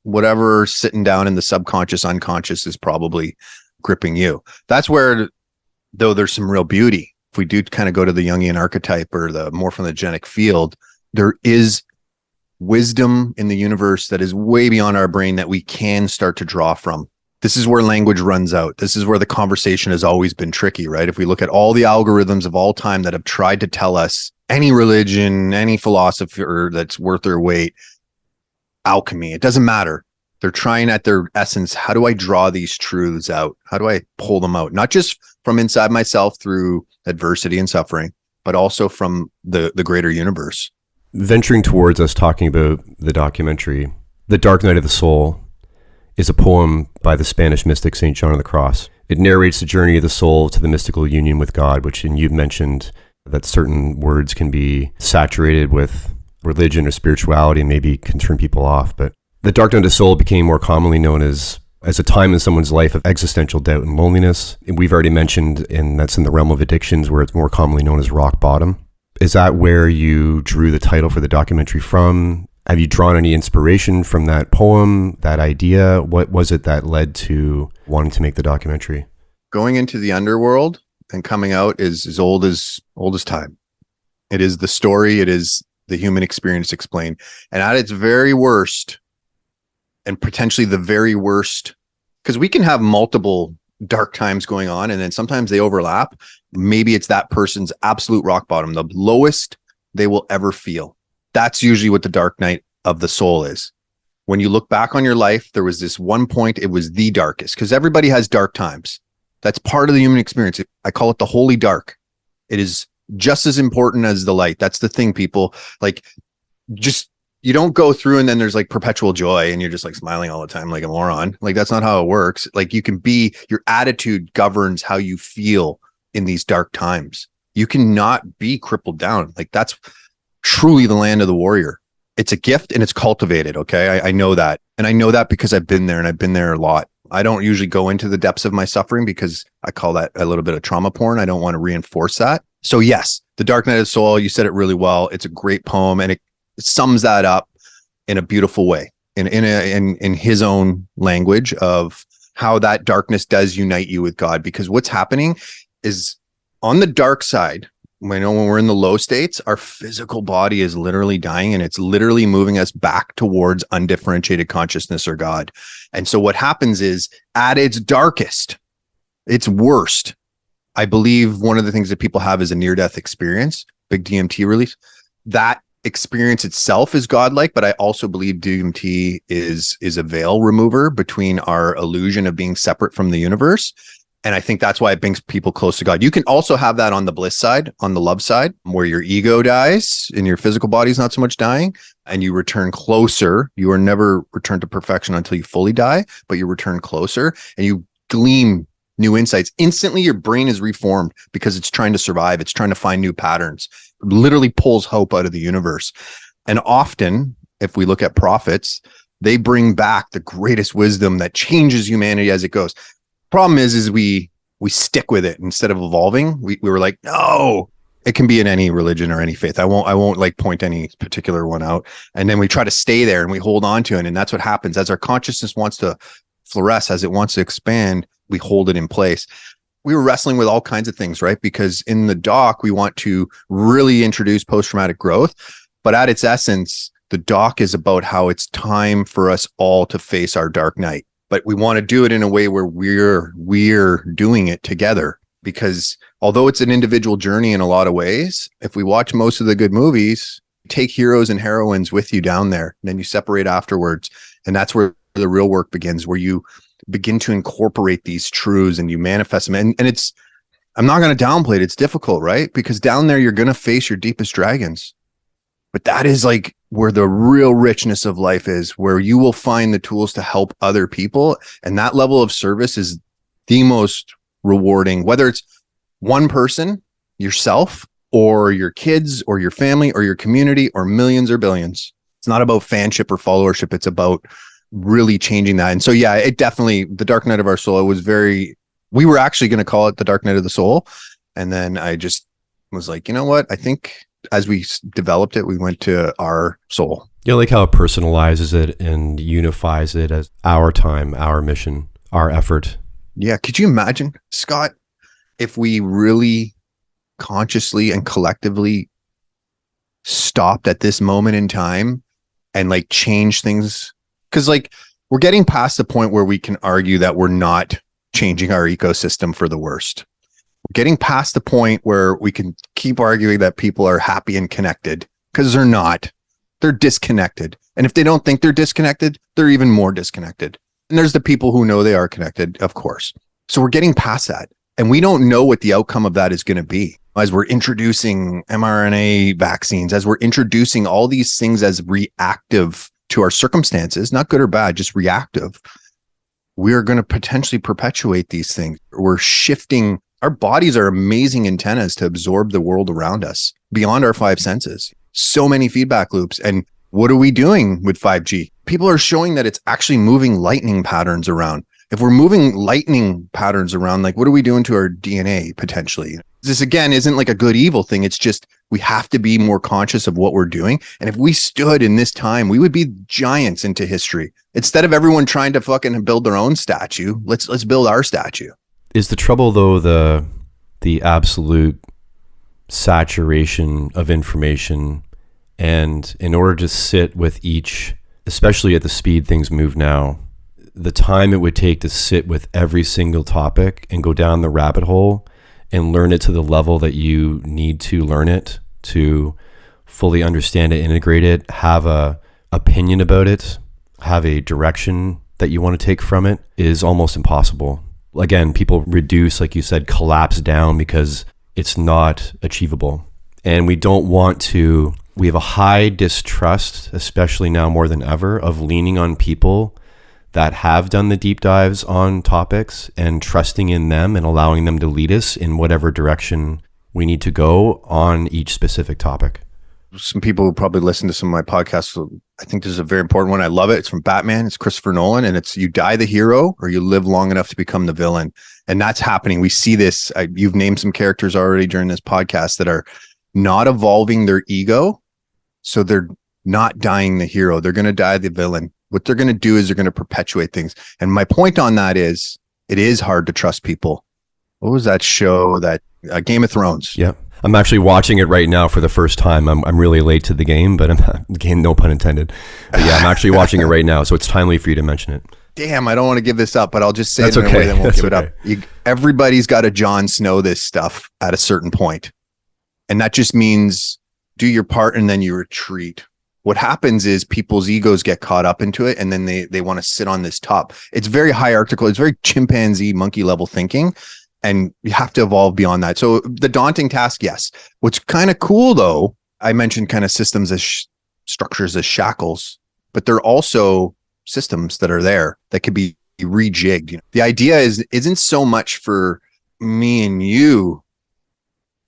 whatever sitting down in the subconscious, unconscious is probably gripping you. That's where, though, there's some real beauty. If we do kind of go to the Jungian archetype or the morphogenetic field, there is wisdom in the universe that is way beyond our brain that we can start to draw from. This is where language runs out. This is where the conversation has always been tricky, right? If we look at all the algorithms of all time that have tried to tell us any religion, any philosopher that's worth their weight, alchemy, it doesn't matter. They're trying at their essence, how do I draw these truths out? How do I pull them out? Not just from inside myself through adversity and suffering, but also from the greater universe. Venturing towards us talking about the documentary, The Dark Night of the Soul is a poem by the Spanish mystic St. John of the Cross. It narrates the journey of the soul to the mystical union with God, which, and you've mentioned that certain words can be saturated with religion or spirituality and maybe can turn people off. But the dark night of the soul became more commonly known as a time in someone's life of existential doubt and loneliness. And we've already mentioned, and that's in the realm of addictions, where it's more commonly known as rock bottom. Is that where you drew the title for the documentary from? Have you drawn any inspiration from that poem, that idea? What was it that led to wanting to make the documentary? Going into the underworld and coming out is as old as time. It is the story. It is the human experience explained. And at its very worst, and potentially the very worst, because we can have multiple dark times going on, and then sometimes they overlap. Maybe it's that person's absolute rock bottom, the lowest they will ever feel. That's usually what the dark night of the soul is. When you look back on your life, there was this one point, it was the darkest, because everybody has dark times. That's part of the human experience. I call it the holy dark. It is just as important as the light. That's the thing, people. Like, just, you don't go through and then there's like perpetual joy and you're just like smiling all the time like a moron. Like, that's not how it works. Like, you can be, your attitude governs how you feel in these dark times. You cannot be crippled down. Like, that's truly the land of the warrior. It's a gift and it's cultivated. Okay. I know that. And I know that because I've been there, and I've been there a lot. I don't usually go into the depths of my suffering because I call that a little bit of trauma porn. I don't want to reinforce that. So yes, The Dark Night of the Soul, you said it really well. It's a great poem, and it sums that up in a beautiful way, in his own language of how that darkness does unite you with God. Because what's happening is, on the dark side, when we're in the low states, our physical body is literally dying, and it's literally moving us back towards undifferentiated consciousness or God. And so what happens is, at its darkest, its worst, I believe one of the things that people have is a near-death experience, big DMT release. That experience itself is godlike, but I also believe DMT is a veil remover between our illusion of being separate from the universe. And I think that's why it brings people close to God. You can also have that on the bliss side, on the love side, where your ego dies and your physical body is not so much dying, and you return closer. You are never returned to perfection until you fully die, but you return closer and you glean new insights. Instantly, your brain is reformed because it's trying to survive. It's trying to find new patterns. It literally pulls hope out of the universe. And often, if we look at prophets, they bring back the greatest wisdom that changes humanity as it goes. Problem is we stick with it instead of evolving. We were like, no, it can be in any religion or any faith. I won't like point any particular one out. And then we try to stay there and we hold on to it. And that's what happens as our consciousness wants to fluoresce, as it wants to expand, we hold it in place. We were wrestling with all kinds of things, right? Because in the doc, we want to really introduce post-traumatic growth, but at its essence, the doc is about how it's time for us all to face our dark night. But we want to do it in a way where we're doing it together, because although it's an individual journey in a lot of ways, if we watch most of the good movies, take heroes and heroines with you down there, and then you separate afterwards. And that's where the real work begins, where you begin to incorporate these truths and you manifest them. And it's, I'm not going to downplay it. It's difficult, right? Because down there, you're going to face your deepest dragons. But that is like where the real richness of life is, where you will find the tools to help other people. And that level of service is the most rewarding, whether it's one person, yourself, or your kids, or your family, or your community, or millions or billions. It's not about fanship or followership. It's about really changing that. And so, yeah, it definitely, The Dark Night of Our Soul, it was very, we were actually going to call it The Dark Night of the Soul. And then I just was like, you know what? I think as we developed it, we went to our soul. You like how it personalizes it and unifies it as our time, our mission, our effort. Yeah. Could you imagine, Scott, if we really consciously and collectively stopped at this moment in time and like change things? Because like we're getting past the point where we can argue that we're not changing our ecosystem for the worst. We're getting past the point where we can keep arguing that people are happy and connected, because they're not. They're disconnected. And if they don't think they're disconnected, they're even more disconnected. And there's the people who know they are connected, of course. So we're getting past that. And we don't know what the outcome of that is going to be. As we're introducing mRNA vaccines, as we're introducing all these things as reactive to our circumstances, not good or bad, just reactive, we're going to potentially perpetuate these things. We're shifting. Our bodies are amazing antennas to absorb the world around us beyond our five senses. So many feedback loops. And what are we doing with 5G? People are showing that it's actually moving lightning patterns around. If we're moving lightning patterns around, like what are we doing to our DNA potentially? This again isn't like a good evil thing. It's just we have to be more conscious of what we're doing. And if we stood in this time, we would be giants into history. Instead of everyone trying to fucking build their own statue, let's build our statue. Is the trouble though the absolute saturation of information, and in order to sit with each, especially at the speed things move now, the time it would take to sit with every single topic and go down the rabbit hole and learn it to the level that you need to learn it to fully understand it, integrate it, have a opinion about it, have a direction that you want to take from it, is almost impossible. Again, people reduce, like you said, collapse down because it's not achievable. And we don't want to, we have a high distrust, especially now more than ever, of leaning on people that have done the deep dives on topics and trusting in them and allowing them to lead us in whatever direction we need to go on each specific topic. Some people who probably listen to some of my podcasts, so I think this is a very important one. I love it. It's from Batman. It's Christopher Nolan. And it's you die the hero or you live long enough to become the villain. And that's happening. We see this. You've named some characters already during this podcast that are not evolving their ego. So they're not dying the hero. They're going to die the villain. What they're going to do is they're going to perpetuate things. And my point on that is it is hard to trust people. What was that show that Game of Thrones? Yeah. I'm actually watching it right now for the first time. I'm really late to the game, but game, no pun intended. But yeah, I'm actually watching it right now. So it's timely for you to mention it. Damn, I don't want to give this up, but I'll just say That's it in okay. a way that won't That's give okay. it up. Everybody's got to Jon Snow this stuff at a certain point. And that just means do your part and then you retreat. What happens is people's egos get caught up into it and then they want to sit on this top. It's very hierarchical. It's very chimpanzee monkey level thinking. And you have to evolve beyond that. So the daunting task, yes. What's kind of cool though, I mentioned kind of systems as structures as shackles, but they're also systems that are there that could be rejigged. You know, the idea isn't so much for me and you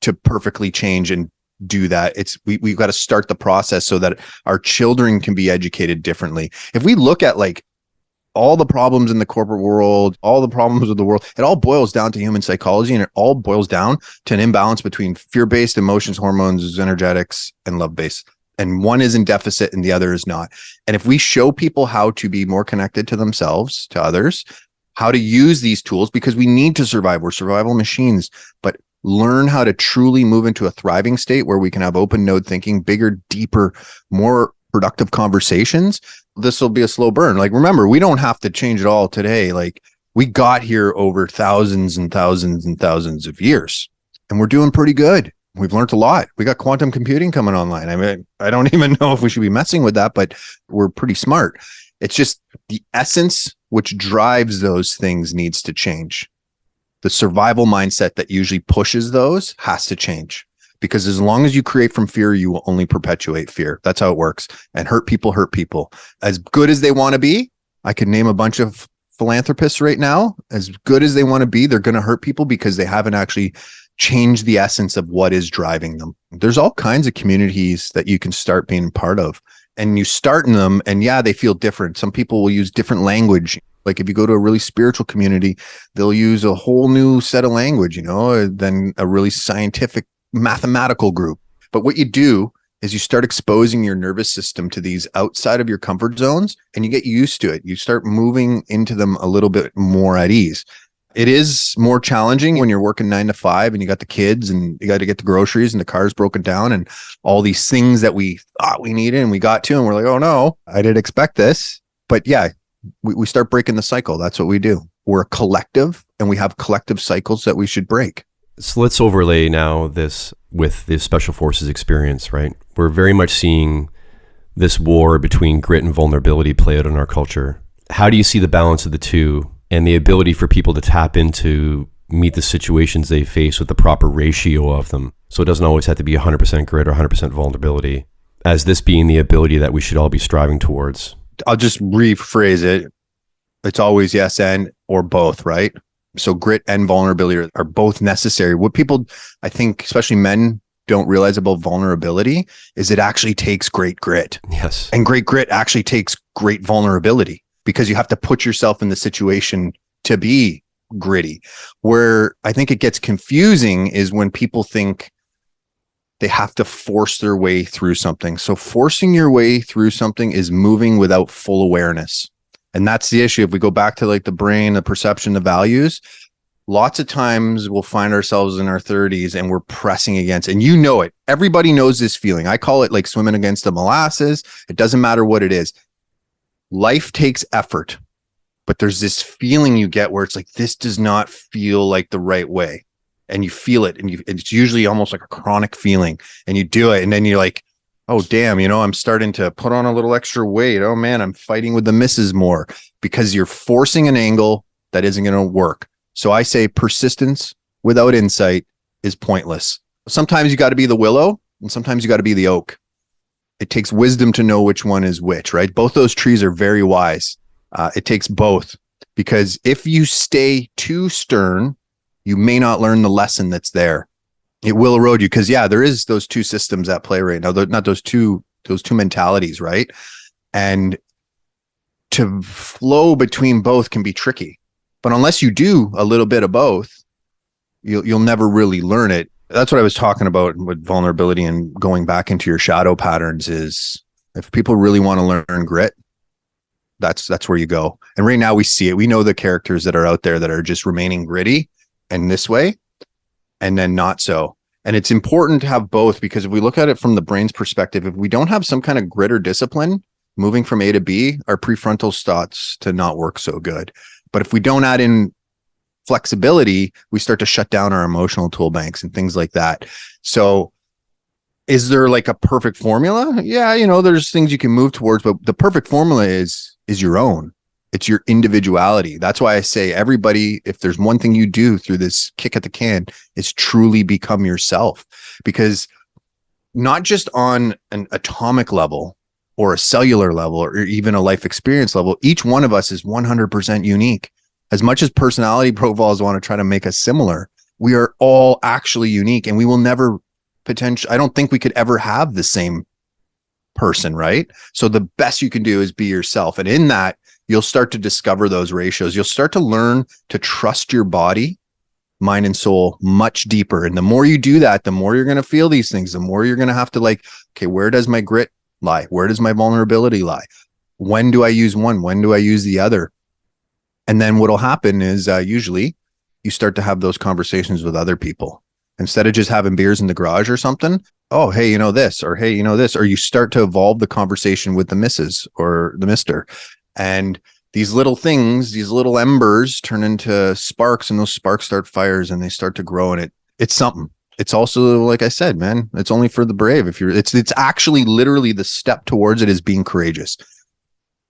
to perfectly change and do that. It's we've got to start the process so that our children can be educated differently. If we look at like all the problems in the corporate world, all the problems of the world, it all boils down to human psychology, and it all boils down to an imbalance between fear-based emotions, hormones, energetics, and love-based. And one is in deficit and the other is not. And if we show people how to be more connected to themselves, to others, how to use these tools, because we need to survive. We're survival machines, but learn how to truly move into a thriving state where we can have open node thinking, bigger, deeper, more productive conversations. This will be a slow burn. Like, remember, we don't have to change it all today. Like, we got here over thousands and thousands and thousands of years, and we're doing pretty good. We've learned a lot. We got quantum computing coming online. I mean, I don't even know if we should be messing with that, but we're pretty smart. It's just the essence which drives those things needs to change. The survival mindset that usually pushes those has to change. Because as long as you create from fear, you will only perpetuate fear. That's how it works. And hurt people hurt people. As good as they want to be, I could name a bunch of philanthropists right now. As good as they want to be, they're going to hurt people because they haven't actually changed the essence of what is driving them. There's all kinds of communities that you can start being part of. And you start in them, and yeah, they feel different. Some people will use different language. Like if you go to a really spiritual community, they'll use a whole new set of language, than a really scientific mathematical group. But what you do is you start exposing your nervous system to these outside of your comfort zones, and you get used to it. You start moving into them a little bit more at ease. It is more challenging when you're working 9 to 5 and you got the kids and you got to get the groceries and the car's broken down and all these things that we thought we needed and we got to, and we're like, oh no, I didn't expect this. But yeah, we start breaking the cycle. That's what we do. We're a collective and we have collective cycles that we should break. So let's overlay now this with the special forces experience, right? We're very much seeing this war between grit and vulnerability play out in our culture. How do you see the balance of the two and the ability for people to tap into meet the situations they face with the proper ratio of them? So it doesn't always have to be 100% grit or 100% vulnerability, as this being the ability that we should all be striving towards. I'll just rephrase it. It's always yes and or both, right? So grit and vulnerability are both necessary. What people, I think, especially men, don't realize about vulnerability is it actually takes great grit. Yes. And great grit actually takes great vulnerability, because you have to put yourself in the situation to be gritty. Where I think it gets confusing is when people think they have to force their way through something. So forcing your way through something is moving without full awareness. And that's the issue. If we go back to like the brain, the perception, the values, lots of times we'll find ourselves in our 30s and we're pressing against, and you know it. Everybody knows this feeling. I call it like swimming against the molasses. It doesn't matter what it is. Life takes effort, but there's this feeling you get where it's like, this does not feel like the right way. And you feel it, and it's usually almost like a chronic feeling, and you do it. And then you're like, oh, damn, I'm starting to put on a little extra weight. Oh man, I'm fighting with the misses more, because you're forcing an angle that isn't going to work. So I say persistence without insight is pointless. Sometimes you got to be the willow, and sometimes you got to be the oak. It takes wisdom to know which one is which, right? Both those trees are very wise. It takes both, because if you stay too stern, you may not learn the lesson that's there. It will erode you, because there is those two systems at play right now. Not those two mentalities, right? And to flow between both can be tricky. But unless you do a little bit of both, you'll never really learn it. That's what I was talking about with vulnerability and going back into your shadow patterns. Is if people really want to learn grit, that's where you go. And right now we see it. We know the characters that are out there that are just remaining gritty and this way, and then not so. And it's important to have both, because if we look at it from the brain's perspective, if we don't have some kind of grit or discipline moving from A to B, our prefrontal starts to not work so good. But if we don't add in flexibility, we start to shut down our emotional tool banks and things like that. So is there like a perfect formula? Yeah, there's things you can move towards, but the perfect formula is your own. It's your individuality. That's why I say everybody, if there's one thing you do through this kick at the can, is truly become yourself. Because not just on an atomic level or a cellular level or even a life experience level, each one of us is 100% unique. As much as personality profiles want to try to make us similar, we are all actually unique, and we will never I don't think we could ever have the same person, right? So the best you can do is be yourself. And in that, you'll start to discover those ratios. You'll start to learn to trust your body, mind, and soul much deeper. And the more you do that, the more you're going to feel these things, the more you're going to have to okay, where does my grit lie? Where does my vulnerability lie? When do I use one? When do I use the other? And then what'll happen is usually you start to have those conversations with other people. Instead of just having beers in the garage or something, oh, hey, this, or hey, this, or you start to evolve the conversation with the missus or the mister. And these little things, these little embers turn into sparks, and those sparks start fires, and they start to grow. And it's something. It's also, like I said, man, it's only for the brave. It's actually literally the step towards it is being courageous.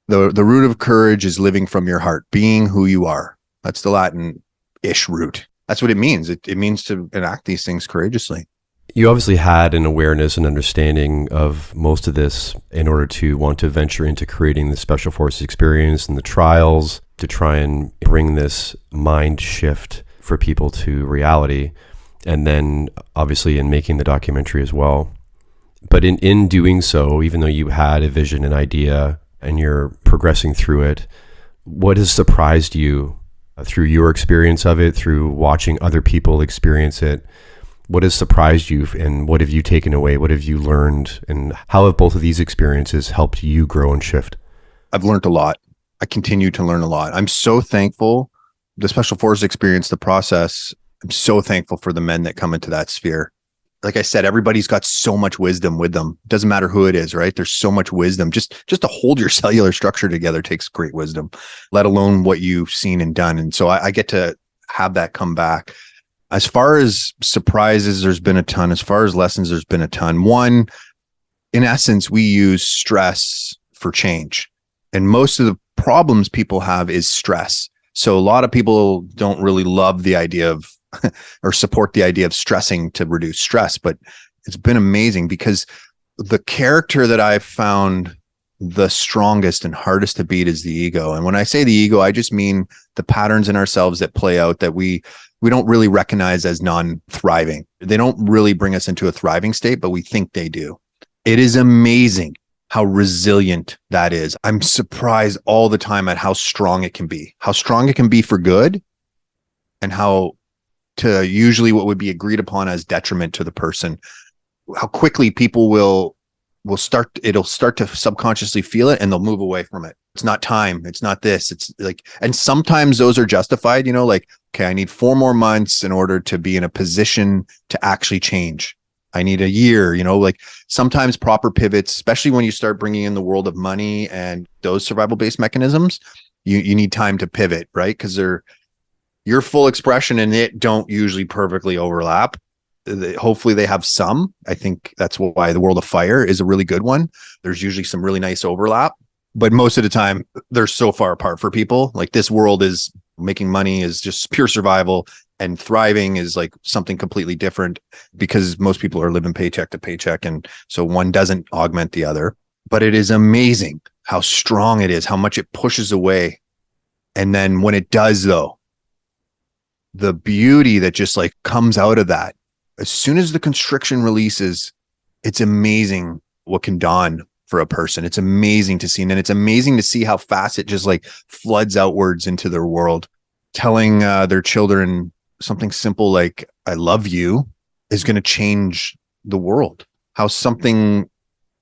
The root of courage is living from your heart, being who you are. That's the Latin-ish root. That's what it means. It means to enact these things courageously. You obviously had an awareness and understanding of most of this in order to want to venture into creating the Special Forces experience and the trials to try and bring this mind shift for people to reality. And then obviously in making the documentary as well. But in doing so, even though you had a vision, an idea, and you're progressing through it, what has surprised you through your experience of it, through watching other people experience it? What has surprised you, and what have you taken away? What have you learned, and how have both of these experiences helped you grow and shift? I've learned a lot. I continue to learn a lot. I'm so thankful. The Special Forces experience, the process, I'm so thankful for the men that come into that sphere. Like I said, everybody's got so much wisdom with them. It doesn't matter who it is, right? There's so much wisdom. Just to hold your cellular structure together takes great wisdom, let alone what you've seen and done. And so I get to have that come back. As far as surprises, there's been a ton. As far as lessons, there's been a ton. One, in essence, we use stress for change. And most of the problems people have is stress. So a lot of people don't really love the idea of or support the idea of stressing to reduce stress, but it's been amazing, because the character that I've found the strongest and hardest to beat is the ego. And when I say the ego, I just mean the patterns in ourselves that play out that we don't really recognize as non-thriving. They don't really bring us into a thriving state, but we think they do. It is amazing how resilient that is. I'm surprised all the time at how strong it can be for good, and how to usually what would be agreed upon as detriment to the person, how quickly people it'll start to subconsciously feel it and they'll move away from it. It's not time. It's not this. It's like, and sometimes those are justified, like, okay, I need 4 more months in order to be in a position to actually change. I need a year, like sometimes proper pivots, especially when you start bringing in the world of money and those survival-based mechanisms, you need time to pivot, right? Because your full expression and it don't usually perfectly overlap. Hopefully they have some. I think that's why the world of fire is a really good one. There's usually some really nice overlap, but most of the time they're so far apart for people. Like this world is making money is just pure survival, and thriving is like something completely different, because most people are living paycheck to paycheck. And so one doesn't augment the other, but it is amazing how strong it is, how much it pushes away. And then when it does though, the beauty that just like comes out of that, as soon as the constriction releases, it's amazing what can dawn for a person. It's amazing to see. And then it's amazing to see how fast it just like floods outwards into their world. Telling their children something simple like, I love you, is going to change the world. How something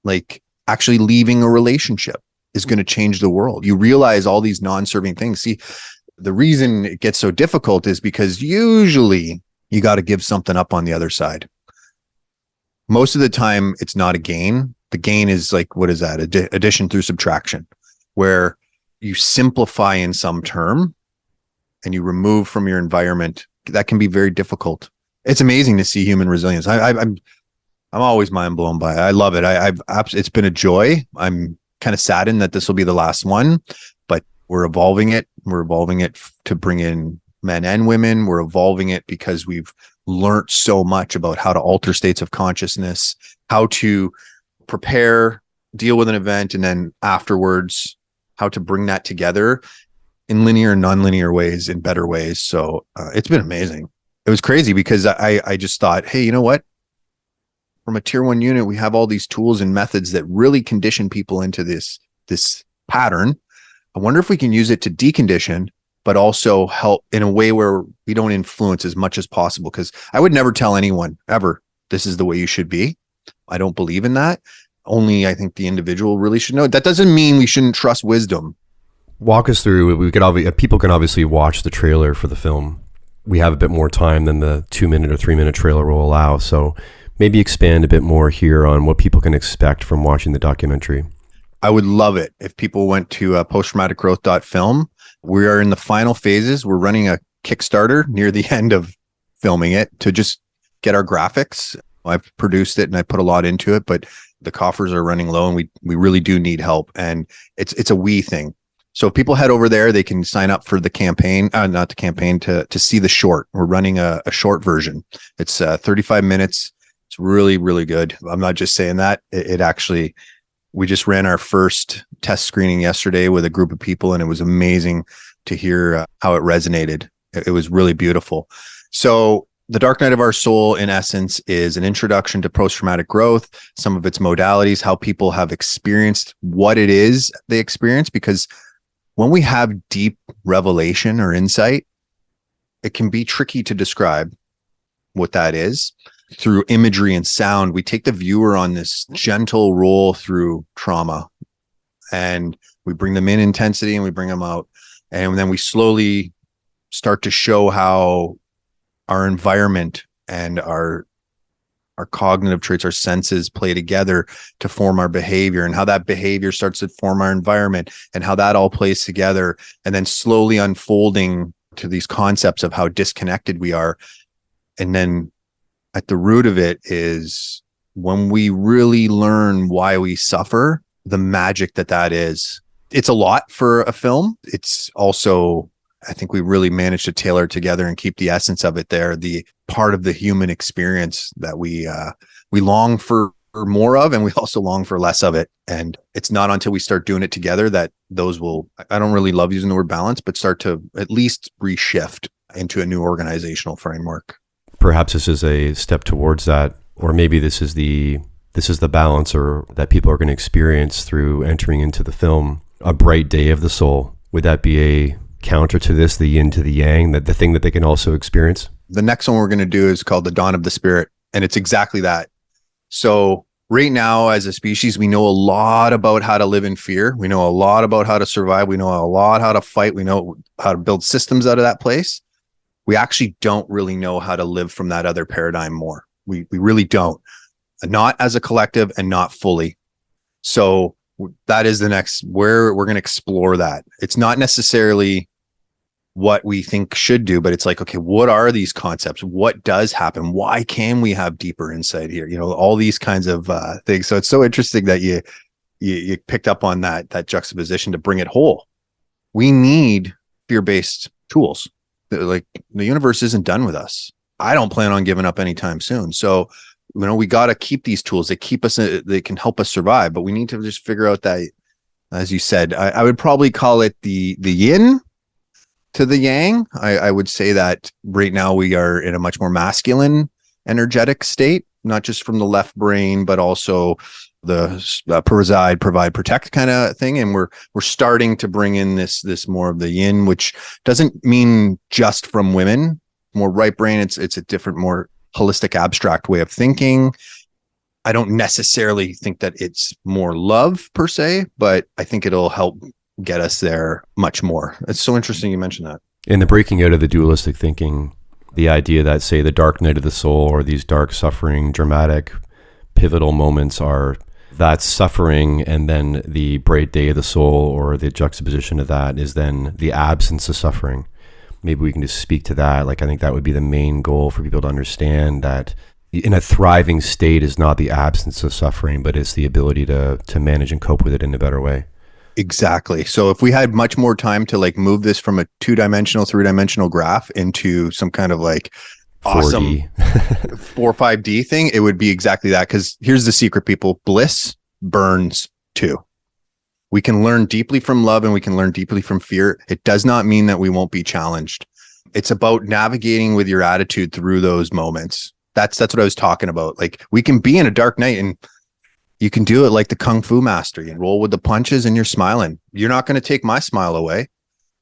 like actually leaving a relationship is going to change the world. You realize all these non-serving things. See, the reason it gets so difficult is because usually you got to give something up on the other side. Most of the time, it's not a gain. The gain is like, what is that? Addition through subtraction, where you simplify in some term and you remove from your environment. That can be very difficult. It's amazing to see human resilience. I'm always mind blown by it. I love it. It's been a joy. I'm kind of saddened that this will be the last one, but we're evolving it. We're evolving it to bring in men and women. We're evolving it because we've learned so much about how to alter states of consciousness, how to prepare, deal with an event, and then afterwards, how to bring that together in linear and non-linear ways, in better ways. So it's been amazing. It was crazy because I just thought, hey, you know what? From a tier 1 unit, we have all these tools and methods that really condition people into this pattern. I wonder if we can use it to decondition, but also help in a way where we don't influence as much as possible. Because I would never tell anyone ever, this is the way you should be. I don't believe in that. Only I think the individual really should know. That doesn't mean we shouldn't trust wisdom. Walk us through. People can obviously watch the trailer for the film. We have a bit more time than the 2-minute or 3-minute trailer will allow. So maybe expand a bit more here on what people can expect from watching the documentary. I would love it if people went to posttraumaticgrowth.film. We are in the final phases. We're running a Kickstarter near the end of filming it to just get our graphics. I've produced it and I put a lot into it, but the coffers are running low and we really do need help. And it's a we thing. So if people head over there, they can sign up for the campaign, not the campaign, to see the short. We're running a short version. It's 35 minutes. It's really, really good. I'm not just saying that. It actually, we just ran our first test screening yesterday with a group of people, and it was amazing to hear how it resonated. It was really beautiful. So The Dark Night of Our Soul, in essence, is an introduction to post-traumatic growth, some of its modalities, how people have experienced what it is they experience. Because when we have deep revelation or insight, it can be tricky to describe what that is. Through imagery and sound, we take the viewer on this gentle roll through trauma, and we bring them in intensity and we bring them out. And then we slowly start to show how our environment and our cognitive traits, our senses play together to form our behavior, and how that behavior starts to form our environment, and how that all plays together, and then slowly unfolding to these concepts of how disconnected we are. And then at the root of it is when we really learn why we suffer, the magic that is. It's a lot for a film. It's also, I think we really managed to tailor it together and keep the essence of it there, the part of the human experience that we long for more of, and we also long for less of it. And it's not until we start doing it together that those will, I don't really love using the word balance, but start to at least reshift into a new organizational framework. Perhaps this is a step towards that, or maybe this is the this is the balance or that people are going to experience through entering into the film, a bright day of the soul. Would that be a counter to this, the yin to the yang, that the thing that they can also experience? The next one we're going to do is called the dawn of the spirit. And it's exactly that. So right now, as a species, we know a lot about how to live in fear. We know a lot about how to survive. We know a lot how to fight. We know how to build systems out of that place. We actually don't really know how to live from that other paradigm more. We really don't. Not as a collective and not fully. So that is the next where we're going to explore that. It's not necessarily what we think should do, but it's like, okay, what are these concepts? What does happen? Why can we have deeper insight here? You know, all these kinds of things. So it's so interesting that you picked up on that juxtaposition to bring it whole. We need fear-based tools. Like, the universe isn't done with us. I don't plan on giving up anytime soon. So, you know, we got to keep these tools. They keep us, they can help us survive, but we need to just figure out that, as you said, I would probably call it the yin to the yang. I would say that right now we are in a much more masculine energetic state, not just from the left brain, but also the preside, provide, protect kind of thing. And we're starting to bring in this more of the yin, which doesn't mean just from women, more right brain. It's a different, more holistic, abstract way of thinking. I don't necessarily think that it's more love per se, but I think it'll help get us there much more. It's so interesting you mentioned that. In the breaking out of the dualistic thinking, the idea that, say, the dark night of the soul or these dark, suffering, dramatic, pivotal moments are that suffering, and then the bright day of the soul, or the juxtaposition of that, is then the absence of suffering. Maybe we can just speak to that. Like, I think that would be the main goal for people to understand that in a thriving state is not the absence of suffering, but it's the ability to manage and cope with it in a better way. Exactly. So if we had much more time to like move this from a 2-dimensional, 3-dimensional graph into some kind of like 4D. Awesome 4 or 5D thing, it would be exactly that. Because here's the secret, people: bliss burns too. We can learn deeply from love and we can learn deeply from fear. It does not mean that we won't be challenged. It's about navigating with your attitude through those moments. That's what I was talking about. Like, we can be in a dark night and you can do it like the Kung Fu master. You roll with the punches and you're smiling. You're not going to take my smile away,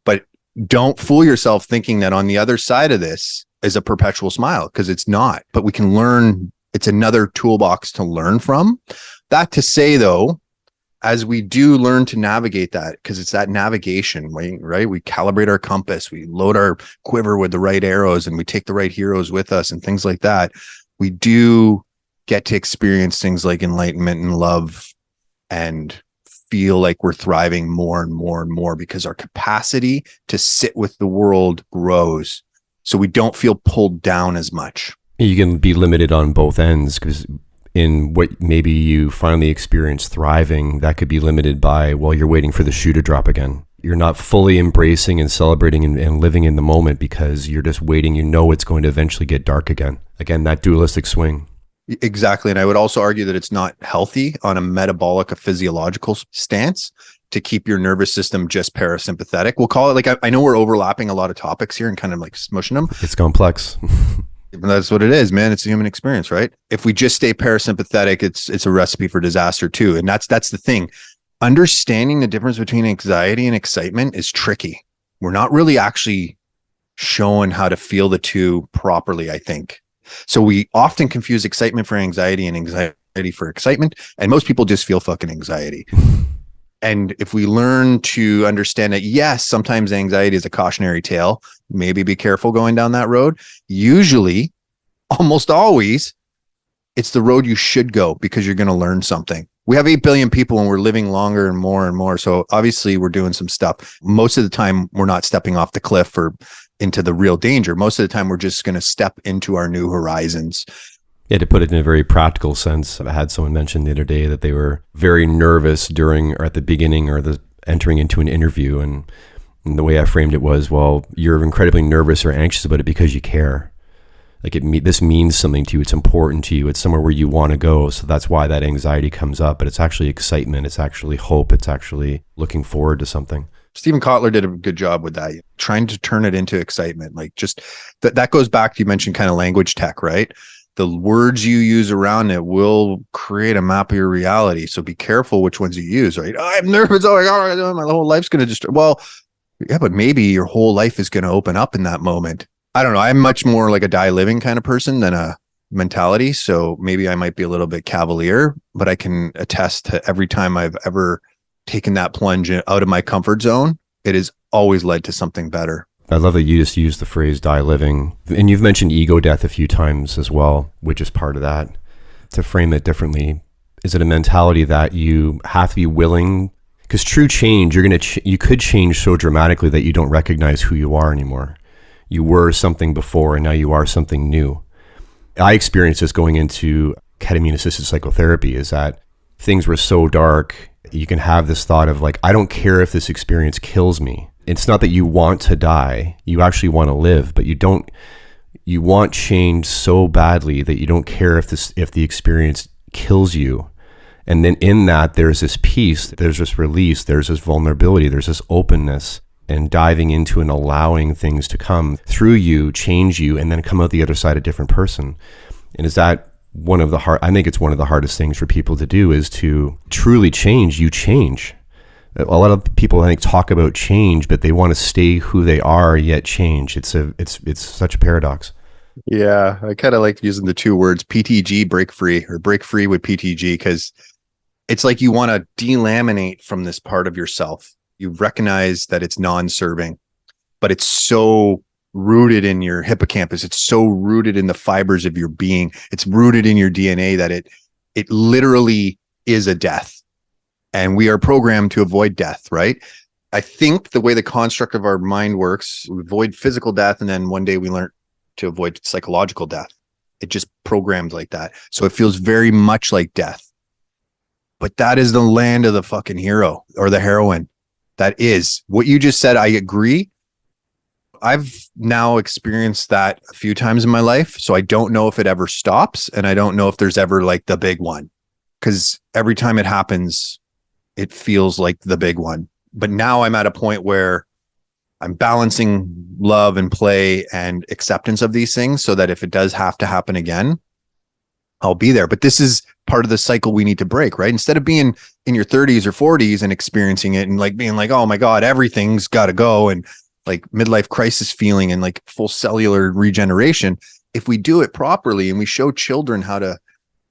but don't fool yourself thinking that on the other side of this is a perpetual smile, because it's not. But we can learn. It's another toolbox to learn from. That to say, though, as we do learn to navigate that, because it's that navigation, right? We calibrate our compass, we load our quiver with the right arrows, and we take the right heroes with us and things like that. We do get to experience things like enlightenment and love and feel like we're thriving more and more and more, because our capacity to sit with the world grows. So we don't feel pulled down as much. You can be limited on both ends, because in what maybe you finally experience thriving, that could be limited by, well, you're waiting for the shoe to drop again. You're not fully embracing and celebrating and living in the moment, because you're just waiting. You know it's going to eventually get dark again. Again, that dualistic swing. Exactly. And I would also argue that it's not healthy on a metabolic, a physiological stance to keep your nervous system just parasympathetic. We'll call it, like, I know we're overlapping a lot of topics here and kind of like smushing them. It's complex. That's what it is, man. It's a human experience, right? If we just stay parasympathetic, it's a recipe for disaster too. And that's the thing. Understanding the difference between anxiety and excitement is tricky. We're not really actually shown how to feel the two properly, I think. So we often confuse excitement for anxiety and anxiety for excitement. And most people just feel fucking anxiety. And if we learn to understand that, yes, sometimes anxiety is a cautionary tale, maybe be careful going down that road. Usually, almost always, it's the road you should go, because you're going to learn something. We have 8 billion people and we're living longer and more and more. So obviously we're doing some stuff. Most of the time, we're not stepping off the cliff or into the real danger. Most of the time, we're just going to step into our new horizons. Yeah, to put it in a very practical sense, I had someone mention the other day that they were very nervous during or at the beginning or the entering into an interview. And the way I framed it was, well, you're incredibly nervous or anxious about it because you care. Like, this means something to you. It's important to you. It's somewhere where you want to go. So that's why that anxiety comes up. But it's actually excitement. It's actually hope. It's actually looking forward to something. Stephen Kotler did a good job with that, trying to turn it into excitement. Like, just that goes back to, you mentioned kind of language tech, right? the words you use around it will create a map of your reality. So be careful which ones you use, right? Oh, I'm nervous. Oh my God, my whole life's going to destroy. Well, yeah, but maybe your whole life is going to open up in that moment. I don't know. I'm much more like a die living kind of person than a mentality. So maybe I might be a little bit cavalier, but I can attest to every time I've ever taken that plunge out of my comfort zone, it has always led to something better. I love that you just used the phrase die living. And you've mentioned ego death a few times as well, which is part of that. To frame it differently, is it a mentality that you have to be willing? Because true change, you could change so dramatically that you don't recognize who you are anymore. You were something before and now you are something new. I experienced this going into ketamine-assisted psychotherapy, is that things were so dark, you can have this thought of like, I don't care if this experience kills me. It's not that you want to die, you actually want to live, but you want change so badly that you don't care if the experience kills you. And then in that, there's this peace, there's this release, there's this vulnerability, there's this openness, and diving into and allowing things to come through you, change you, and then come out the other side a different person. And is that I think it's one of the hardest things for people to do, is to truly change. You change. A lot of people, I think, talk about change, but they want to stay who they are yet change. It's such a paradox. Yeah, I kind of like using the two words PTG, break free, or break free with PTG, because it's like you want to delaminate from this part of yourself. You recognize that it's non-serving, but it's so rooted in your hippocampus. It's so rooted in the fibers of your being. It's rooted in your DNA that it literally is a death. And we are programmed to avoid death, right? I think the way the construct of our mind works, we avoid physical death, and then one day we learn to avoid psychological death. It just programmed like that. So it feels very much like death. But that is the land of the fucking hero or the heroine. That is what you just said. I agree. I've now experienced that a few times in my life. So I don't know if it ever stops, and I don't know if there's ever like the big one, because every time it happens, it feels like the big one. But now I'm at a point where I'm balancing love and play and acceptance of these things, so that if it does have to happen again, I'll be there. But this is part of the cycle we need to break, right? Instead of being in your 30s or 40s and experiencing it and like being like, oh my God, everything's got to go, and like midlife crisis feeling and like full cellular regeneration. If we do it properly and we show children how to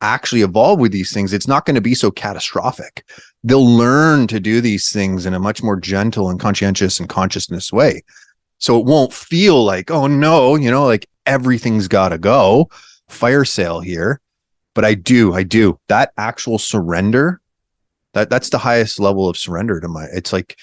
actually evolve with these things, it's not going to be so catastrophic. They'll learn to do these things in a much more gentle and conscientious and consciousness way. So it won't feel like, oh no, like everything's got to go, fire sale here. But I do that actual surrender, that's the highest level of surrender it's like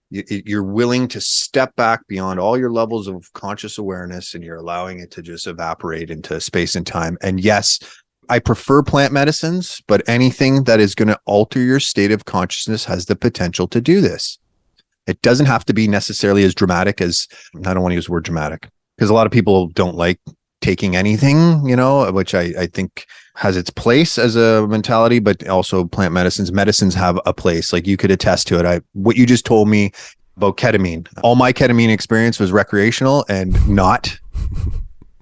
you're willing to step back beyond all your levels of conscious awareness, and you're allowing it to just evaporate into space and time. And yes, I prefer plant medicines, but anything that is going to alter your state of consciousness has the potential to do this. It doesn't have to be necessarily as dramatic as, I don't want to use the word dramatic, because a lot of people don't like taking anything, which I think has its place as a mentality, but also plant medicines have a place. Like you could attest to it. What you just told me about ketamine, all my ketamine experience was recreational and not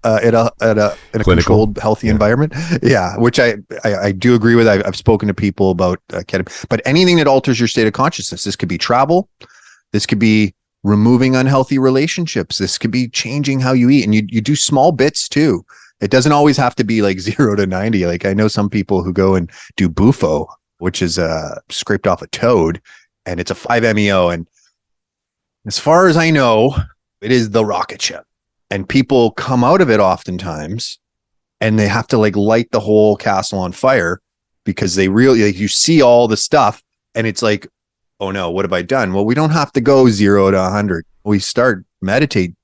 in a controlled, healthy environment. Yeah, which I do agree with. I've spoken to people about ketamine, but anything that alters your state of consciousness, this could be travel, this could be removing unhealthy relationships, this could be changing how you eat, and you do small bits too. It doesn't always have to be like 0 to 90. Like I know some people who go and do bufo, which is scraped off a toad, and it's a 5-MeO. And as far as I know, it is the rocket ship. And people come out of it oftentimes and they have to like light the whole castle on fire, because they really, like, you see all the stuff and it's like, oh no, what have I done? Well, we don't have to go 0 to 100. We start, meditate,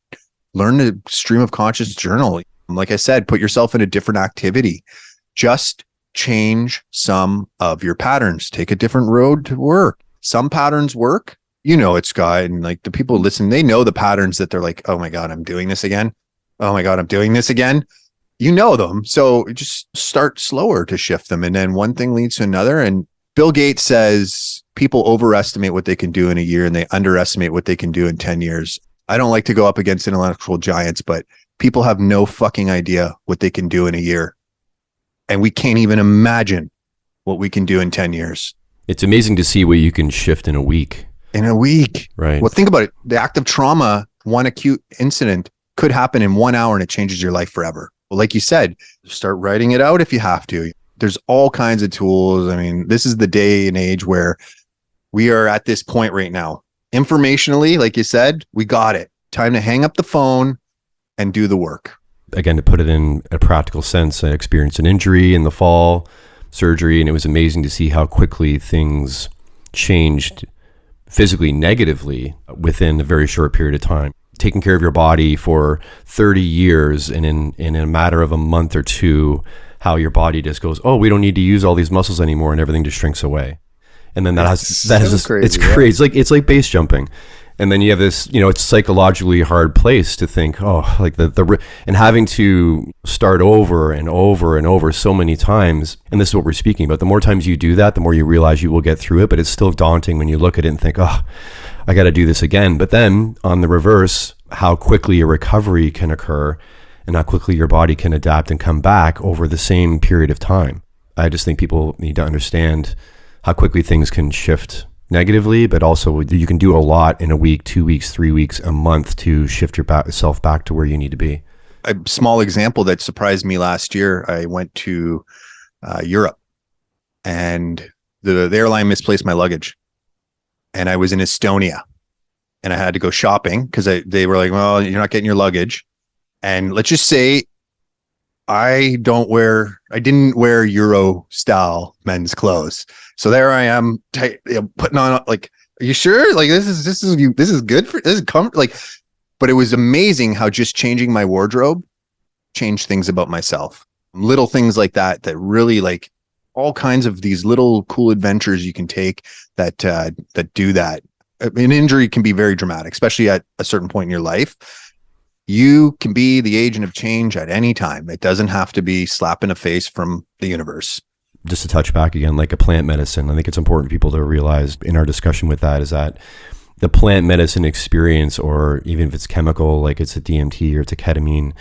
learn the stream of conscious journal. Like I said, put yourself in a different activity. Just change some of your patterns. Take a different road to work. Some patterns work. It's Scott, and like the people who listen, they know the patterns that they're like, oh my God, I'm doing this again. Oh my God, I'm doing this again. You know them. So just start slower to shift them. And then one thing leads to another. And Bill Gates says people overestimate what they can do in a year and they underestimate what they can do in 10 years. I don't like to go up against intellectual giants, but people have no fucking idea what they can do in a year. And we can't even imagine what we can do in 10 years. It's amazing to see what you can shift in a week. In a week. Right. Well, think about it. The act of trauma, one acute incident could happen in 1 hour and it changes your life forever. Well, like you said, start writing it out if you have to. There's all kinds of tools. I mean, this is the day and age where we are at this point right now. Informationally, like you said, we got it. Time to hang up the phone and do the work. Again, to put it in a practical sense, I experienced an injury in the fall, surgery, and it was amazing to see how quickly things changed physically negatively within a very short period of time. Taking care of your body for 30 years and in a matter of a month or two, how your body just goes, oh, we don't need to use all these muscles anymore, and everything just shrinks away. And then it's crazy. It's like base jumping. And then you have this, it's psychologically hard place to think, oh, like and having to start over and over and over so many times. And this is what we're speaking about. The more times you do that, the more you realize you will get through it. But it's still daunting when you look at it and think, oh, I got to do this again. But then on the reverse, how quickly a recovery can occur and how quickly your body can adapt and come back over the same period of time. I just think people need to understand how quickly things can shift negatively, but also you can do a lot in a week, 2 weeks, 3 weeks, a month to shift yourself back to where you need to be. A small example that surprised me last year, I went to Europe and the airline misplaced my luggage. And I was in Estonia and I had to go shopping because they were like, well, you're not getting your luggage. And let's just say I didn't wear Euro style men's clothes. So there I am putting on, like, are you sure? Like, this is good for, this is comfort. Like, but it was amazing how just changing my wardrobe changed things about myself. Little things like that really, like, all kinds of these little cool adventures you can take that do that. An injury can be very dramatic, especially at a certain point in your life. You can be the agent of change at any time. It doesn't have to be slap in a face from the universe. Just to touch back again, like a plant medicine, I think it's important for people to realize in our discussion with that is that the plant medicine experience, or even if it's chemical, like it's a DMT or it's a ketamine,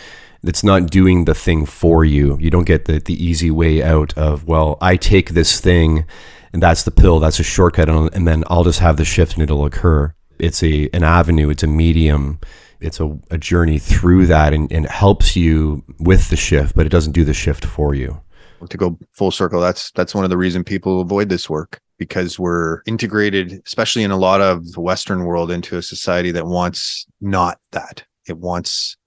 it's not doing the thing for you. You don't get the easy way out of, well, I take this thing and that's the pill, that's a shortcut, and then I'll just have the shift and it'll occur. It's an avenue, it's a medium, it's a journey through that, and it helps you with the shift, but it doesn't do the shift for you. To go full circle, that's one of the reasons people avoid this work, because we're integrated, especially in a lot of the Western world, into a society that wants not that. It wants,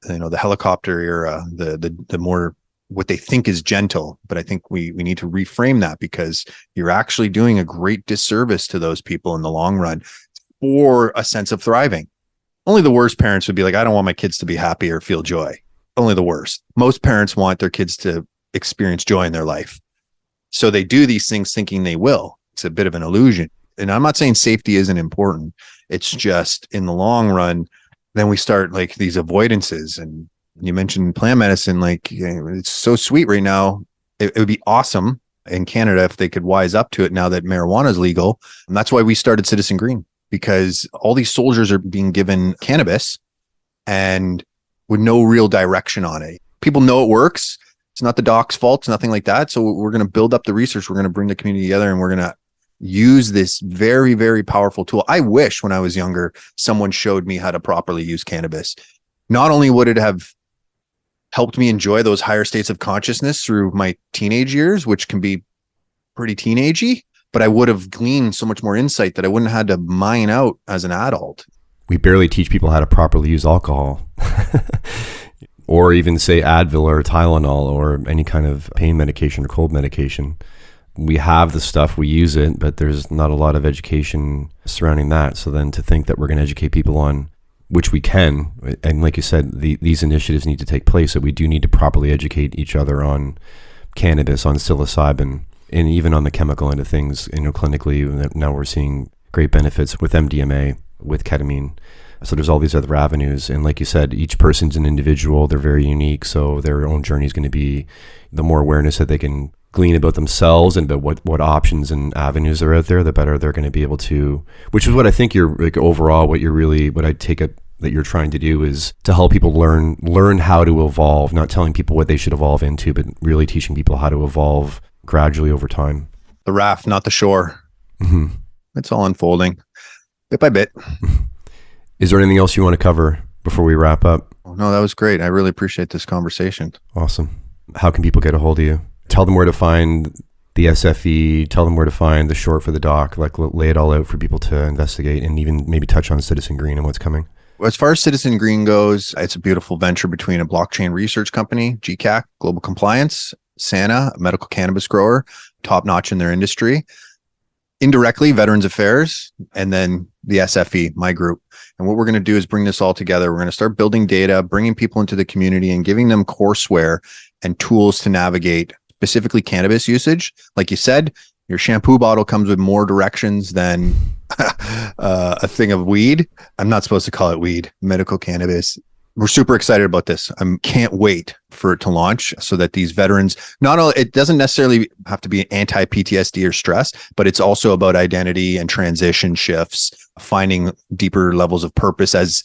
the helicopter era, the more what they think is gentle. But I think we need to reframe that, because you're actually doing a great disservice to those people in the long run for a sense of thriving. Only the worst parents would be like, I don't want my kids to be happy or feel joy. Only the worst. Most parents want their kids to experience joy in their life. So they do these things thinking they will. It's a bit of an illusion. And I'm not saying safety isn't important. It's just in the long run, then we start like these avoidances. And you mentioned plant medicine, like, it's so sweet right now. It would be awesome in Canada if they could wise up to it now that marijuana is legal. And that's why we started Citizen Green, because all these soldiers are being given cannabis and with no real direction on it. People know it works. It's not the doc's fault. It's nothing like that. So we're going to build up the research. We're going to bring the community together, and we're going to use this very, very powerful tool. I wish when I was younger, someone showed me how to properly use cannabis. Not only would it have helped me enjoy those higher states of consciousness through my teenage years, which can be pretty teenagey, but I would have gleaned so much more insight that I wouldn't have had to mine out as an adult. We barely teach people how to properly use alcohol. Or even say Advil or Tylenol or any kind of pain medication or cold medication. We have the stuff, we use it, but there's not a lot of education surrounding that. So then to think that we're going to educate people on, which we can, and like you said, these initiatives need to take place, so we do need to properly educate each other on cannabis, on psilocybin, and even on the chemical end of things. Clinically, now we're seeing great benefits with MDMA, with ketamine. So there's all these other avenues. And like you said, each person's an individual. They're very unique. So their own journey is going to be, the more awareness that they can glean about themselves and about what options and avenues are out there, the better they're going to be able to, which is what I think you're like overall, what I take that you're trying to do is to help people learn how to evolve, not telling people what they should evolve into, but really teaching people how to evolve gradually over time. The raft, not the shore. Mm-hmm. It's all unfolding bit by bit. Is there anything else you want to cover before we wrap up? Oh, no, that was great. I really appreciate this conversation. Awesome. How can people get a hold of you? Tell them where to find the SFE, tell them where to find the short for the doc, like lay it all out for people to investigate, and even maybe touch on Citizen Green and what's coming. As far as Citizen Green goes, it's a beautiful venture between a blockchain research company, GCAC, Global Compliance, Sana, a medical cannabis grower, top notch in their industry, indirectly Veterans Affairs, and then the SFE, my group. And what we're going to do is bring this all together. We're going to start building data, bringing people into the community and giving them courseware and tools to navigate specifically cannabis usage. Like you said, your shampoo bottle comes with more directions than a thing of weed. I'm not supposed to call it weed, medical cannabis. We're super excited about this. I can't wait for it to launch so that these veterans, not all, it doesn't necessarily have to be anti-PTSD or stress, but it's also about identity and transition shifts, finding deeper levels of purpose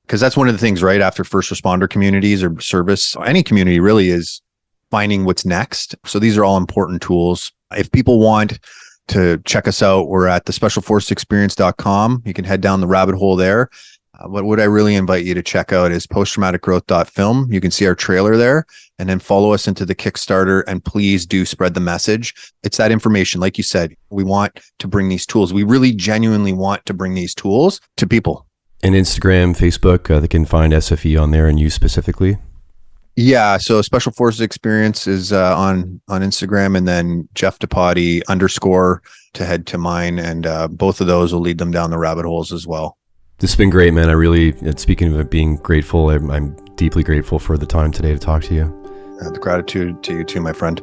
because that's one of the things right after first responder communities or service, any community really is finding what's next. So these are all important tools. If people want to check us out, we're at thespecialforcesexperience.com. You can head down the rabbit hole there. What I really invite you to check out is posttraumaticgrowth.film. You can see our trailer there, and then follow us into the Kickstarter, and please do spread the message. It's that information. Like you said, we want to bring these tools. We really genuinely want to bring these tools to people. And Instagram, Facebook, they can find SFE on there and you specifically. Yeah, so Special Forces Experience is on Instagram, and then Jeff Depatie _ to head to mine, and both of those will lead them down the rabbit holes as well. This has been great, man. I really, speaking of being grateful, I'm deeply grateful for the time today to talk to you. The gratitude to you too, my friend.